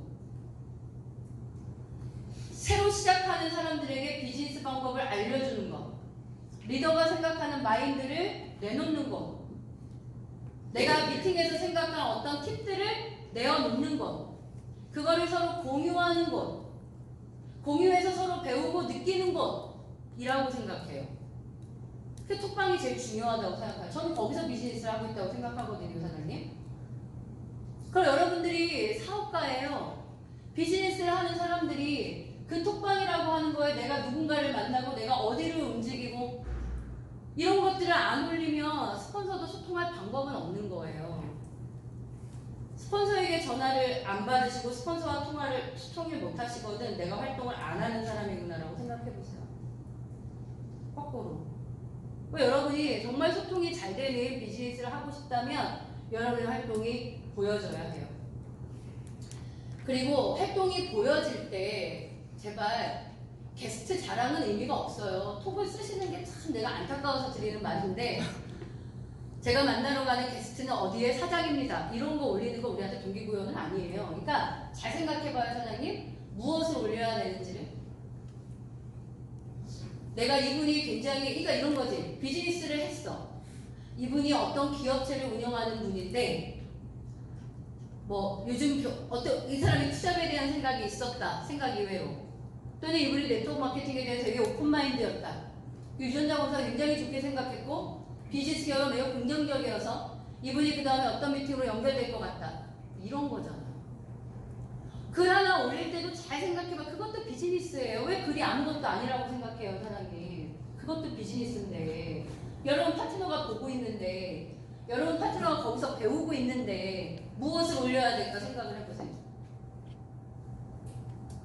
새로 시작하는 사람들에게 비즈니스 방법을 알려주는 것. 리더가 생각하는 마인드를 내놓는 것. 내가 미팅에서 생각한 어떤 팁들을 내어놓는 것. 그거를 서로 공유하는 것. 공유해서 서로 배우고 느끼는 것이라고 생각해요. 그 톡방이 제일 중요하다고 생각해요. 저는 거기서 비즈니스를 하고 있다고 생각하거든요, 사장님. 그럼 여러분들이 사업가예요. 비즈니스를 하는 사람들이 그 톡방이라고 하는 거에 내가 누군가를 만나고 내가 어디를 움직이고 이런 것들을 안 올리면 스폰서도 소통할 방법은 없는 거예요. 스폰서에게 전화를 안 받으시고 스폰서와 소통을 못 하시거든 내가 활동을 안 하는 사람이구나라고 생각해 보세요. 거꾸로. 여러분이 정말 소통이 잘 되는 비즈니스를 하고 싶다면 여러분의 활동이 보여져야 해요. 그리고 활동이 보여질 때 제발 게스트 자랑은 의미가 없어요. 톡을 쓰시는 게 참 내가 안타까워서 드리는 말인데 제가 만나러 가는 게스트는 어디의 사장입니다. 이런 거 올리는 거 우리한테 동기부여는 아니에요. 그러니까 잘 생각해봐요, 사장님. 무엇을 올려야 되는지를. 내가 이분이 굉장히 그러니까 이런 거지. 비즈니스를 했어. 이분이 어떤 기업체를 운영하는 분인데 뭐 요즘 어떤 이 사람이 투잡에 대한 생각이 있었다. 생각 이외로. 또는 이분이 네트워크 마케팅에 대해서 되게 오픈마인드였다. 유전자 검사 굉장히 좋게 생각했고 비즈니스 기업은 매우 긍정적이어서 이분이 그 다음에 어떤 미팅으로 연결될 것 같다. 이런 거잖아. 글 하나 올릴 때도 잘 생각해봐. 그것도 비즈니스예요. 왜 글이 아무것도 아니라고 생각해요, 사장님? 그것도 비즈니스인데 여러분 파트너가 보고 있는데 여러분 파트너가 거기서 배우고 있는데 무엇을 올려야 될까 생각을 해보세요.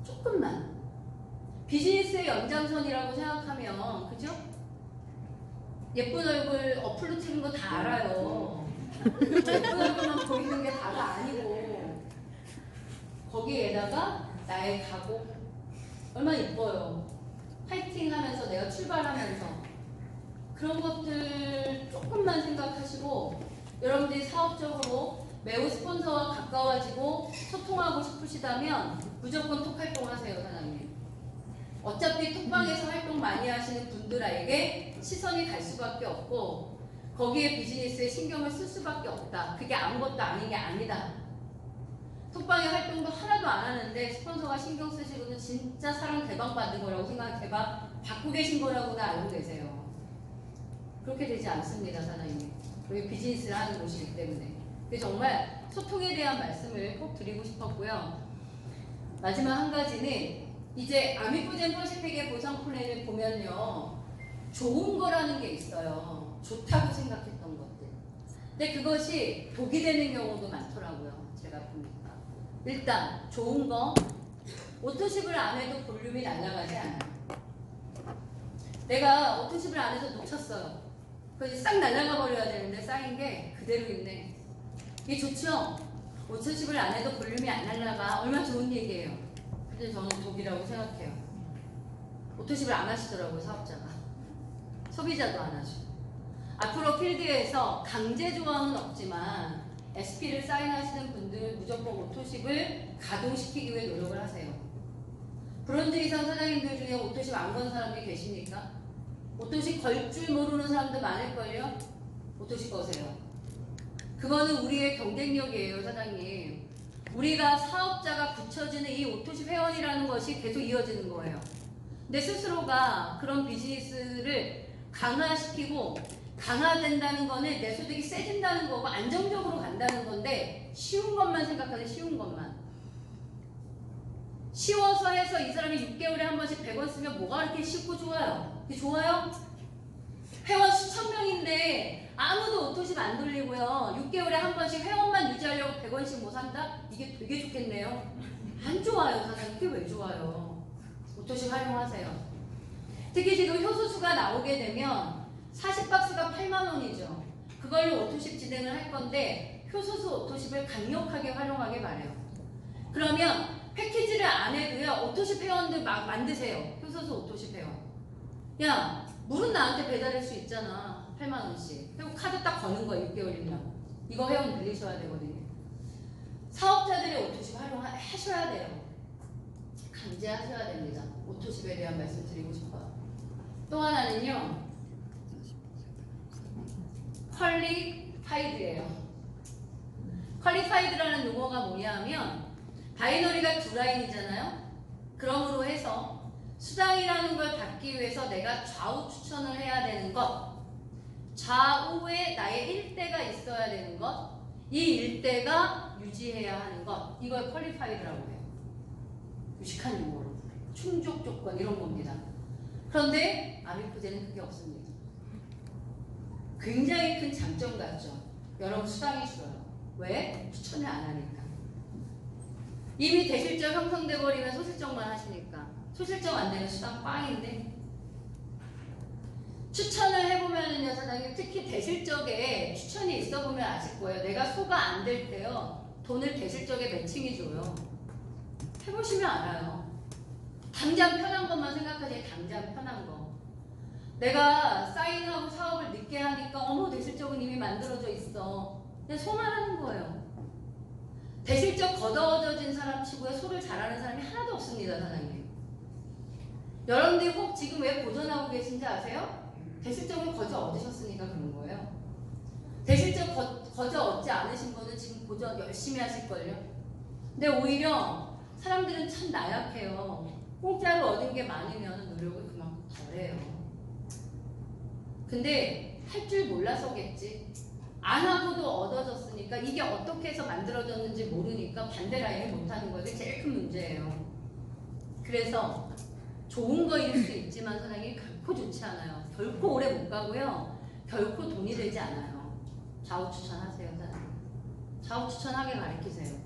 조금만. 비즈니스의 연장선이라고 생각하면 그죠? 예쁜 얼굴 어플로 찍는 거 다 알아요. 예쁜 얼굴만 보이는 게 다가 아니고 거기에다가 나의 각오 얼마나 이뻐요. 파이팅 하면서 내가 출발하면서 그런 것들 조금만 생각하시고 여러분들이 사업적으로 매우 스폰서와 가까워지고 소통하고 싶으시다면 무조건 톡 활동하세요, 사장님. 어차피 톡방에서 활동 많이 하시는 분들에게 시선이 갈 수밖에 없고 거기에 비즈니스에 신경을 쓸 수밖에 없다. 그게 아무것도 아닌 게 아니다. 톡방의 활동도 하나도 안 하는데 스폰서가 신경 쓰시고는 진짜 사랑 대박 받은 거라고 대박 받고 계신 거라고는 알고 계세요. 그렇게 되지 않습니다, 사장님. 여기 비즈니스를 하는 곳이기 때문에. 그래서 정말 소통에 대한 말씀을 꼭 드리고 싶었고요. 마지막 한 가지는 이제 아미푸젠 퍼시픽의 보상 플랜을 보면요. 좋은 거라는 게 있어요. 좋다고 생각했던 것들. 근데 그것이 독이 되는 경우도 많더라고요. 제가 보니까. 일단 좋은 거 오토십을 안 해도 볼륨이 날아가지 않아요. 내가 오토십을 안 해서 놓쳤어요. 그래서 싹 날아가 버려야 되는데 쌓인 게 그대로 있네. 이게 좋죠? 오토십을 안 해도 볼륨이 안 날아가. 얼마나 좋은 얘기예요. 근데 저는 독이라고 생각해요. 오토십을 안 하시더라고요, 사업자가. 소비자도 안 하죠. 앞으로 필드에서 강제 조항은 없지만 SP를 사인하시는 분들은 무조건 오토십을 가동시키기 위해 노력을 하세요. 브론즈 이상 사장님들 중에 오토십 안 건 사람들이 계십니까? 오토십 걸 줄 모르는 사람도 많을걸요? 오토십 거세요. 그거는 우리의 경쟁력이에요, 사장님. 우리가 사업자가 붙여지는 이 오토십 회원이라는 것이 계속 이어지는 거예요. 내 스스로가 그런 비즈니스를 강화시키고 강화된다는 거는 내 소득이 세진다는 거고 안정적으로 간다는 건데 쉬운 것만 생각하세요. 쉬운 것만. 쉬워서 해서 이 사람이 6개월에 한 번씩 100원 쓰면 뭐가 그렇게 쉽고 좋아요? 그게 좋아요? 회원 수천 명인데 아무도 오토십 안 돌리고요. 6개월에 한 번씩 회원만 유지하려고 100원씩 뭐 산다? 이게 되게 좋겠네요. 안 좋아요, 사장님. 이게 왜 좋아요? 오토십 활용하세요. 특히 지금 효소수가 나오게 되면 40박스가 8만원이죠. 그걸로 오토십 진행을 할 건데 효소수 오토십을 강력하게 활용하게 말해요. 그러면 패키지를 안 해도요. 오토십 회원들 막 만드세요. 효소수 오토십 회원. 야, 물은 나한테 배달할 수 있잖아. 8만원씩. 그리고 카드 딱 거는 거예요. 6개월이면. 이거 회원 늘리셔야 되거든요. 사업자들이 오토십 활용하셔야 돼요. 강제하셔야 됩니다. 오토십에 대한 말씀 드리고 싶어요. 또 하나는요. 퀄리파이드예요. 퀄리파이드라는 용어가 뭐냐 하면 바이너리가 두 라인이잖아요. 그러므로 해서 수당이라는 걸 받기 위해서 내가 좌우 추천을 해야 되는 것, 좌우에 나의 일대가 있어야 되는 것, 이 일대가 유지해야 하는 것, 이걸 퀄리파이드라고 해요. 유식한 용어로. 충족 조건 이런 겁니다. 그런데 아미푸젠은 그게 없습니다. 굉장히 큰 장점 같죠. 여러분 수당이 줄어요. 왜? 추천을 안 하니까. 이미 대실적 형성돼 버리면 소실적만 하시니까. 소실적 안 되면 수당 빵인데. 추천을 해보면은요, 사장님, 특히 대실적에 추천이 있어 보면 아실 거예요. 내가 소가 안 될 때요, 돈을 대실적에 매칭해 줘요. 해보시면 알아요. 당장 편한 것만 생각하지, 당장 편한 거. 내가 사인하고 사업을 늦게 하니까 어머 대실적은 이미 만들어져 있어. 그냥 소만 하는 거예요. 대실적 거둬져진 사람 치고요. 소를 잘하는 사람이 하나도 없습니다, 사장님. 여러분들이 혹 지금 왜 고전하고 계신지 아세요? 대실적을 거저 얻으셨으니까 그런 거예요. 대실적 거저 얻지 않으신 분은 지금 고전 열심히 하실걸요. 근데 오히려 사람들은 참 나약해요. 공짜로 얻은 게 많으면 노력을 그만큼 덜해요. 근데 할 줄 몰라서겠지. 안 하고도 얻어졌으니까 이게 어떻게 해서 만들어졌는지 모르니까 반대 라인을 못하는 것이 제일 큰 문제예요. 그래서 좋은 거일 수 있지만 사장님 결코 좋지 않아요. 결코 오래 못 가고요. 결코 돈이 되지 않아요. 좌우 추천하세요, 사장님. 좌우 추천하게 가르치세요.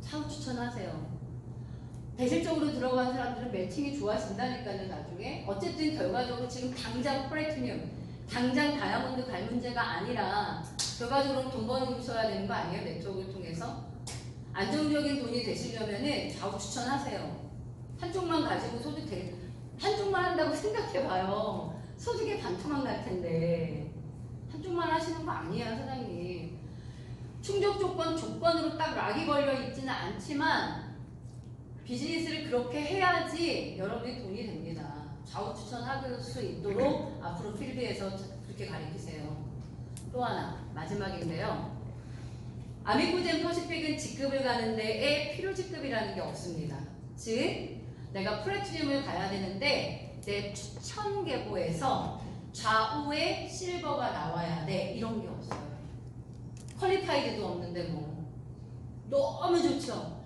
좌우 추천하세요. 대실적으로 들어간 사람들은 매칭이 좋아진다니까요, 나중에. 어쨌든 결과적으로 지금 당장 플래티늄, 당장 다이아몬드 갈 문제가 아니라 결과적으로 돈 버는 셔야 되는 거 아니에요? 네트워크를 통해서. 안정적인 돈이 되시려면은 좌우 추천하세요. 한쪽만 가지고 소득 한쪽만 한다고 생각해봐요. 소득의 반토막 날 텐데 한쪽만 하시는 거 아니에요, 사장님. 충족 조건으로 딱 락이 걸려 있지는 않지만 비즈니스를 그렇게 해야지 여러분이 돈이 됩니다. 좌우 추천할 수 있도록 앞으로 필드에서 그렇게 가르치세요. 또 하나 마지막인데요. 아미코젠 퍼시픽은 직급을 가는 데에 필요 직급이라는 게 없습니다. 즉 내가 플래티넘을 가야 되는데 내 추천 계보에서 좌우에 실버가 나와야 돼 이런 게 없어요. 퀄리파이드도 없는데 뭐 너무 좋죠.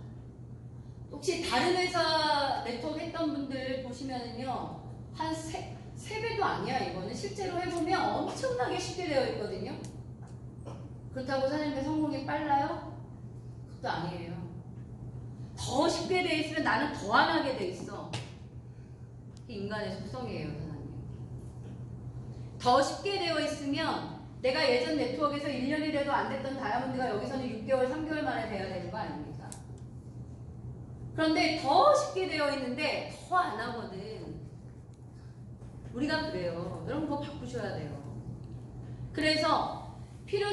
혹시 다른 회사 네트워크 했던 분들 보시면은요 한 3배도 아니야. 이거는 실제로 해보면 엄청나게 쉽게 되어 있거든요. 그렇다고 사장님의 성공이 빨라요? 그것도 아니에요. 더 쉽게 돼 있으면 나는 더 안 하게 돼 있어. 이게 인간의 속성이에요, 사장님. 더 쉽게 되어 있으면 내가 예전 네트워크에서 1년이라도 안 됐던 다이아몬드가 여기서는 6개월, 3개월 만에 돼야 되는 거 아닙니까? 그런데 더 쉽게 되어 있는데 더 안 하거든. 우리가 그래요. 여러분 그거 바꾸셔야 돼요. 그래서 필요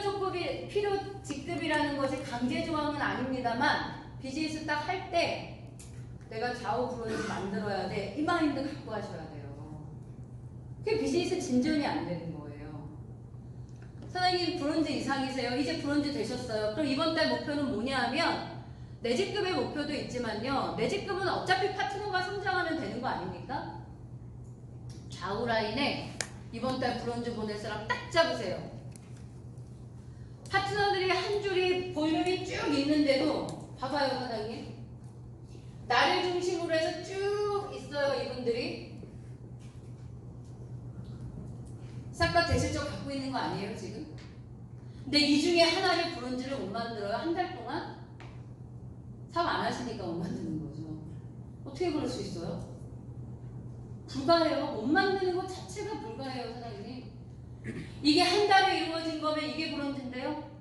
직급이라는 것이 강제 조항은 아닙니다만 비즈니스 딱 할 때 내가 좌우 브론즈 만들어야 돼. 이 마인드 갖고 하셔야 돼요. 그게 비즈니스 진전이 안 되는 거예요. 사장님 브론즈 이상이세요. 이제 브론즈 되셨어요. 그럼 이번 달 목표는 뭐냐 하면 내 직급의 목표도 있지만요. 내 직급은 어차피 파트너가 성장하면 되는 거 아닙니까? 좌우 라인에 이번 달 브론즈 보낼 사람 딱 잡으세요. 파트너들이 한 줄이 볼륨이 쭉 있는데도 봐봐요, 사장님. 나를 중심으로 해서 쭉 있어요, 이분들이. 싹 다 대실적 갖고 있는 거 아니에요, 지금? 근데 이 중에 하나를 브론즈를 못 만들어요, 한 달 동안? 사업 안 하시니까 못 만드는 거죠. 어떻게 그럴 수 있어요? 불가해요. 못 만드는 것 자체가 불가해요, 사장님. 이게 한 달에 이루어진 거면 이게 브론즈인데요?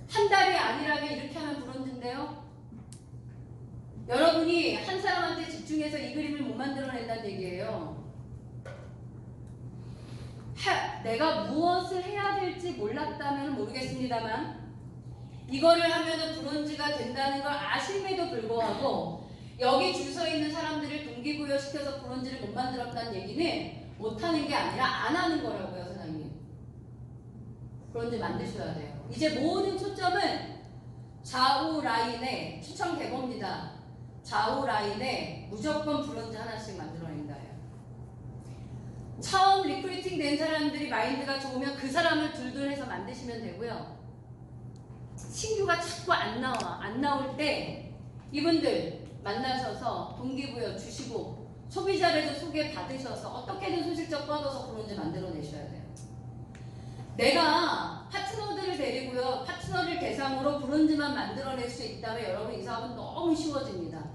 한 달이 아니라면 이렇게 하면 브론즈인데요? 여러분이 한 사람한테 집중해서 이 그림을 못 만들어낸다는 얘기예요. 내가 무엇을 해야 될지 몰랐다면 모르겠습니다만 이거를 하면 브론즈가 된다는 걸 아심에도 불구하고 여기 줄 서 있는 사람들을 동기부여시켜서 브론즈를 못 만들었다는 얘기는 못하는 게 아니라 안 하는 거라고요, 사장님. 브론즈 만드셔야 돼요. 이제 모든 초점은 좌우 라인에 추천 개봅니다. 좌우 라인에 무조건 브론즈 하나씩 만들어낸다예요. 처음 리크루팅 된 사람들이 마인드가 좋으면 그 사람을 둘둘해서 만드시면 되고요. 신규가 자꾸 안 나올 때 이분들 만나셔서 동기부여 주시고 소비자들도 소개받으셔서 어떻게든 소실적 뻗어서 브론즈 만들어내셔야 돼요. 내가 파트너들을 데리고요. 파트너를 대상으로 브론즈만 만들어낼 수 있다면 여러분 이 사업은 너무 쉬워집니다.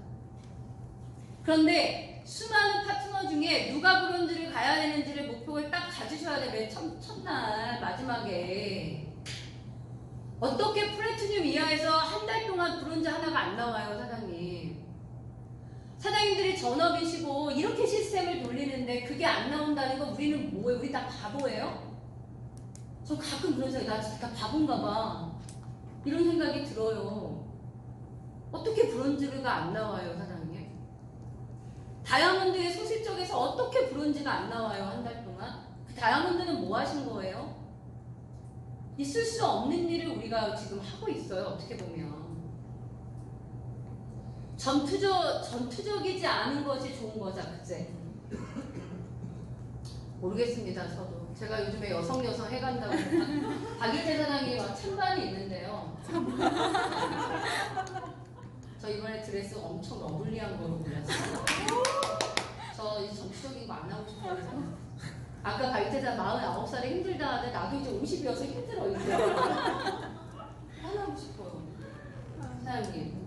그런데 수많은 파트너 중에 누가 브론즈를 가야 되는지를 목표를 딱 가지셔야 돼요. 맨 첫날 마지막에. 어떻게 플래티늄 이하에서 한 달 동안 브론즈 하나가 안 나와요, 사장님. 사장님들이 전업이시고 이렇게 시스템을 돌리는데 그게 안 나온다는 거 우리는 뭐예요? 우리 다 바보예요? 저 가끔 그런 생각이 나 진짜 바본가 봐. 이런 생각이 들어요. 어떻게 브론즈가 안 나와요, 사장님? 다이아몬드의 소실적에서 어떻게 브론즈가 안 나와요, 한 달 동안? 그 다이아몬드는 뭐 하신 거예요? 있을 수 없는 일을 우리가 지금 하고 있어요, 어떻게 보면. 전투적이지 않은 것이 좋은 거죠, 그치? 모르겠습니다, 저도. 제가 요즘에 여성 해간다고 박일태 사장이 막 찬반이 있는데요. 저 이번에 드레스 엄청 러블리한 거로 골랐어요. 저 이 전투적인 거 안 하고 싶어요. 아까 박일태 사장 49살에 힘들다 하는데 나도 이제 50이어서 힘들어 이제. 안 하고 싶어요. 사장님.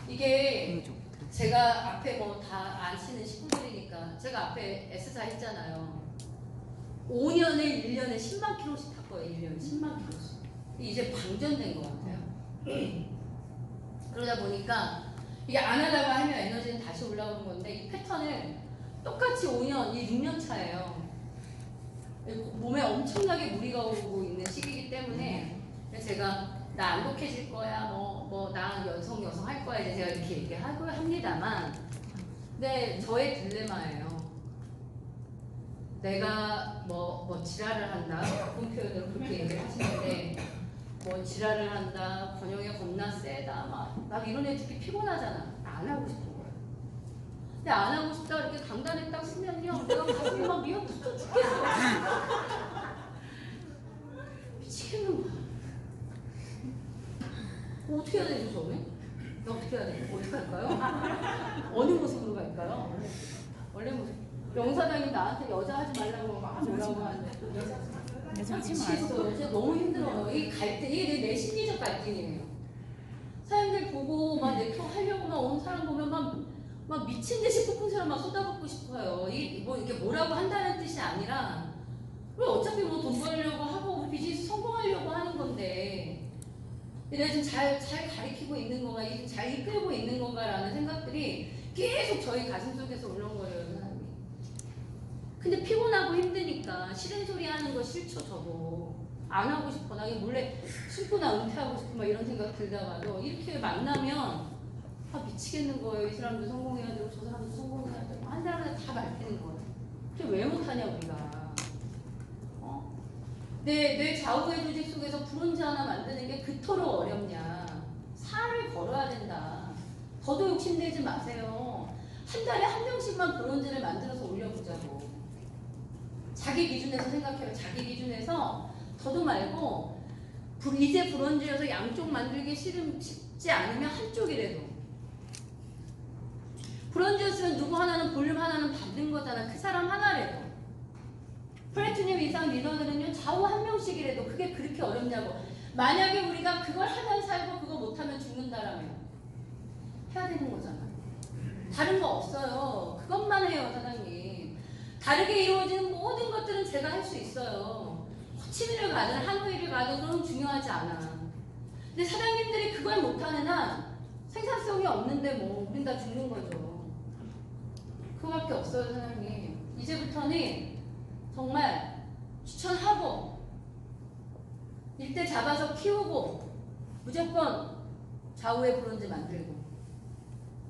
이게 제가 앞에 뭐 다 아시는 식구들이니까 제가 앞에 S사 했잖아요. 5년에 1년에 10만 킬로씩 탔거예요. 1년에 10만 킬로씩. 이제 방전된 것 같아요. 그러다 보니까 이게 안 하다가 하면 에너지는 다시 올라오는 건데 이 패턴을 똑같이 5년, 이 6년 차예요. 몸에 엄청나게 무리가 오고 있는 시기이기 때문에 제가 나 안 독해질 거야, 나 여성 할 거야 이제 제가 이렇게 얘기하고 합니다만, 근데 저의 딜레마예요. 내가 뭐 지랄을 한다, 나쁜 표현으로 그렇게 얘기를 하시는데 뭐 지랄을 한다, 번영이 겁나 세다, 막 이런 애 듣기 피곤하잖아. 안 하고 싶은 거예요. 근데 안 하고 싶다 이렇게 강단에 딱 쓰면요, 내가 가슴이 막 미어 터져 죽겠어. 미치겠는 거야. 어떻게 해야 되지 저는? 어떻게 해야 되지? 어떻게 할까요? 어느 모습으로 갈까요? 원래 모습. 영사장님 나한테 여자 하지 말라고 막 뭐라고 하는데 여자 하지 말고. 진짜 너무 힘들어요. 이 갈등, 이게 내 심리적 갈등이에요. 사람들 보고 막 내 표 하려고 막 온 사람 보면 막 미친 듯이 폭풍처럼 막 쏟아붓고 싶어요. 이게 뭐라고 한다는 뜻이 아니라, 왜 어차피 뭐 돈 벌려고 하고 비즈니스 성공하려고 하는 건데 내가 지금 잘 가리키고 있는 건가, 잘 이끌고 있는 건가라는 생각들이 계속 저희 가슴 속에서 올라온 거예요, 사람이. 근데 피곤하고 힘드니까 싫은 소리 하는 거 싫죠, 저도. 안 하고 싶어. 나 몰래 숨고나 은퇴하고 싶어, 막 이런 생각 들다가도 이렇게 만나면 미치겠는 거예요. 이 사람도 성공해야 되고 저 사람도 성공해야 되고 한 사람은 다 밝히는 거예요. 그게 왜 못하냐 우리가. 내 좌우의 조직 속에서 브론즈 하나 만드는 게 그토록 어렵냐. 살을 걸어야 된다. 더도 욕심내지 마세요. 한 달에 한 명씩만 브론즈를 만들어서 올려보자고. 자기 기준에서 생각해요. 자기 기준에서 더도 말고 이제 브론즈여서 양쪽 만들기 쉽지 않으면 한쪽이라도. 브론즈였으면 누구 하나는 볼륨 하나는 받는 거잖아. 그 사람 하나라도. 플래티늄 이상 리더들은요, 좌우 한 명씩이라도. 그게 그렇게 어렵냐고. 만약에 우리가 그걸 하면 살고 그거 못하면 죽는다라면 해야 되는 거잖아요. 다른 거 없어요. 그것만 해요, 사장님. 다르게 이루어지는 모든 것들은 제가 할 수 있어요. 호치민을 가든 하노이를 가든 그건 중요하지 않아. 근데 사장님들이 그걸 못하는 한 생산성이 없는데 뭐 우린 다 죽는 거죠. 그거밖에 없어요, 사장님. 이제부터는 정말 추천하고 일대 잡아서 키우고 무조건 좌우의 브론즈 만들고,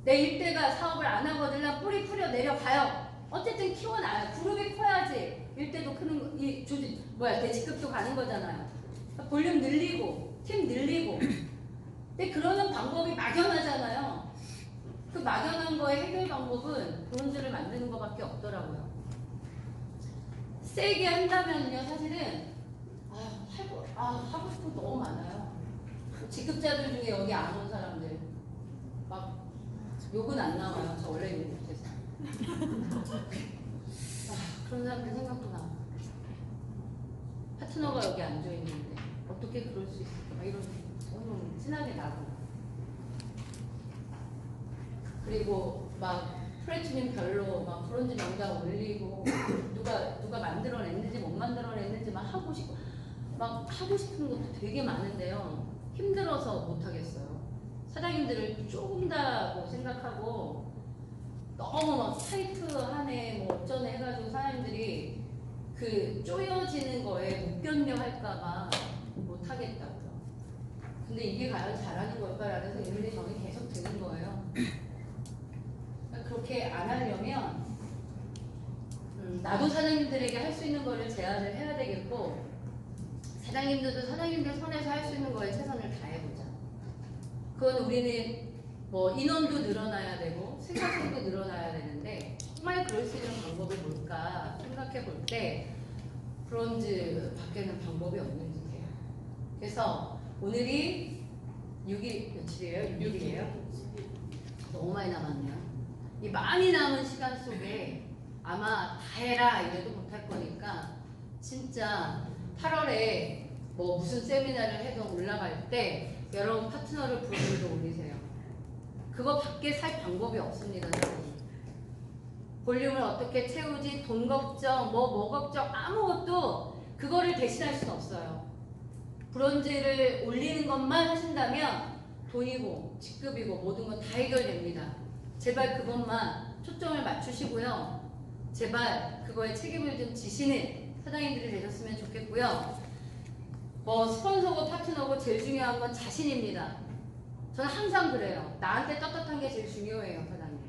내 일대가 사업을 안 하거든 나 뿌리 뿌려 내려가요. 어쨌든 키워놔요. 그룹이 커야지 일대도 크는 대직급도 가는 거잖아요. 볼륨 늘리고 팀 늘리고. 근데 그러는 방법이 막연하잖아요. 그 막연한 거의 해결 방법은 브론즈를 만드는 것밖에 없더라고요. 세게 한다면요, 사실은 하고 싶은 거 너무 많아요. 직급자들 중에 여기 안 온 사람들 막 욕은 안 나와요. 저 원래 욕 못해서. 그런 사람들 생각도 나. 파트너가 여기 앉아 있는데 어떻게 그럴 수 있을까? 막 이런 너무 진하게 나고. 그리고 막 플래티늄 별로 막 브론즈 명당 올리고 누가 만들어냈는지 못 만들어냈는지 막 하고 싶고 막 하고 싶은 것도 되게 많은데요. 힘들어서 못 하겠어요. 사장님들을 좁다고 생각하고 너무 막 타이트하네 뭐 어쩌네 해가지고 사장님들이 그 쪼여지는 거에 못 견뎌 할까봐 못 하겠다고요. 근데 이게 과연 잘하는 걸까라는 생각이 저는 계속 드는 거예요. 그렇게 안 하려면 나도 사장님들에게 할 수 있는 거를 제안을 해야 되겠고, 사장님들도 사장님들 선에서 할 수 있는 거에 최선을 다해보자. 그건 우리는 뭐 인원도 늘어나야 되고 생산성도 늘어나야 되는데, 정말 그럴 수 있는 방법이 뭘까 생각해 볼 때 브론즈 밖에는 방법이 없는 짓이에요. 그래서 오늘이 6일 며칠이에요? 6일이에요? 너무 많이 남았네요. 이 많이 남은 시간 속에 아마 다 해라 이래도 못할 거니까 진짜 8월에 뭐 무슨 세미나를 해도 올라갈 때 여러분 파트너를 브론즈로 올리세요. 그거 밖에 살 방법이 없습니다. 볼륨을 어떻게 채우지, 돈 걱정, 뭐 걱정 아무것도 그거를 대신할 수는 없어요. 브론즈를 올리는 것만 하신다면 돈이고 직급이고 모든 건 다 해결됩니다. 제발 그것만 초점을 맞추시고요. 제발 그거에 책임을 좀 지시는 사장님들이 되셨으면 좋겠고요. 뭐 스폰서고 파트너고 제일 중요한 건 자신입니다. 저는 항상 그래요. 나한테 떳떳한 게 제일 중요해요, 사장님.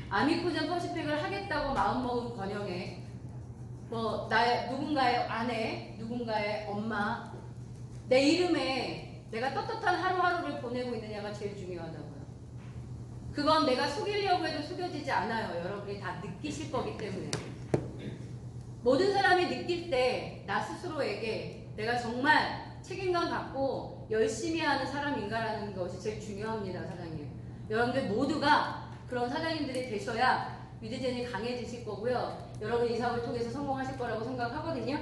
아미코젠 퍼시픽을 하겠다고 마음먹은 번영에 뭐 나의 누군가의 아내, 누군가의 엄마, 내 이름에 내가 떳떳한 하루하루를 보내고 있느냐가 제일 중요하다고요. 그건 내가 속이려고 해도 속여지지 않아요. 여러분이 다 느끼실 거기 때문에. 모든 사람이 느낄 때 나 스스로에게 내가 정말 책임감 갖고 열심히 하는 사람인가라는 것이 제일 중요합니다, 사장님. 여러분들 모두가 그런 사장님들이 되셔야 위드젠이 강해지실 거고요. 여러분 이 사업을 통해서 성공하실 거라고 생각하거든요.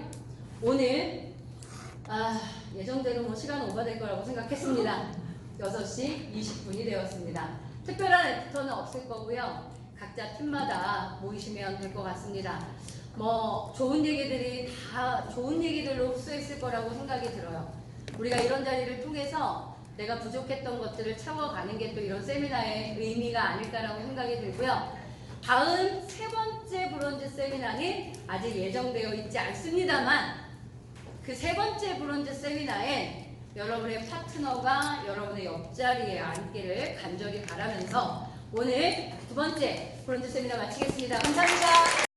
오늘 예정대로 뭐 시간 오버될 거라고 생각했습니다. 6시 20분이 되었습니다. 특별한 애프터는 없을 거고요. 각자 팀마다 모이시면 될 것 같습니다. 뭐 좋은 얘기들이 다 좋은 얘기들로 흡수했을 거라고 생각이 들어요. 우리가 이런 자리를 통해서 내가 부족했던 것들을 채워가는 게 또 이런 세미나의 의미가 아닐까라고 생각이 들고요. 다음 3번째 브론즈 세미나는 아직 예정되어 있지 않습니다만 그 3번째 브론즈 세미나에 여러분의 파트너가 여러분의 옆자리에 앉기를 간절히 바라면서 오늘 2번째 브론즈 세미나 마치겠습니다. 감사합니다.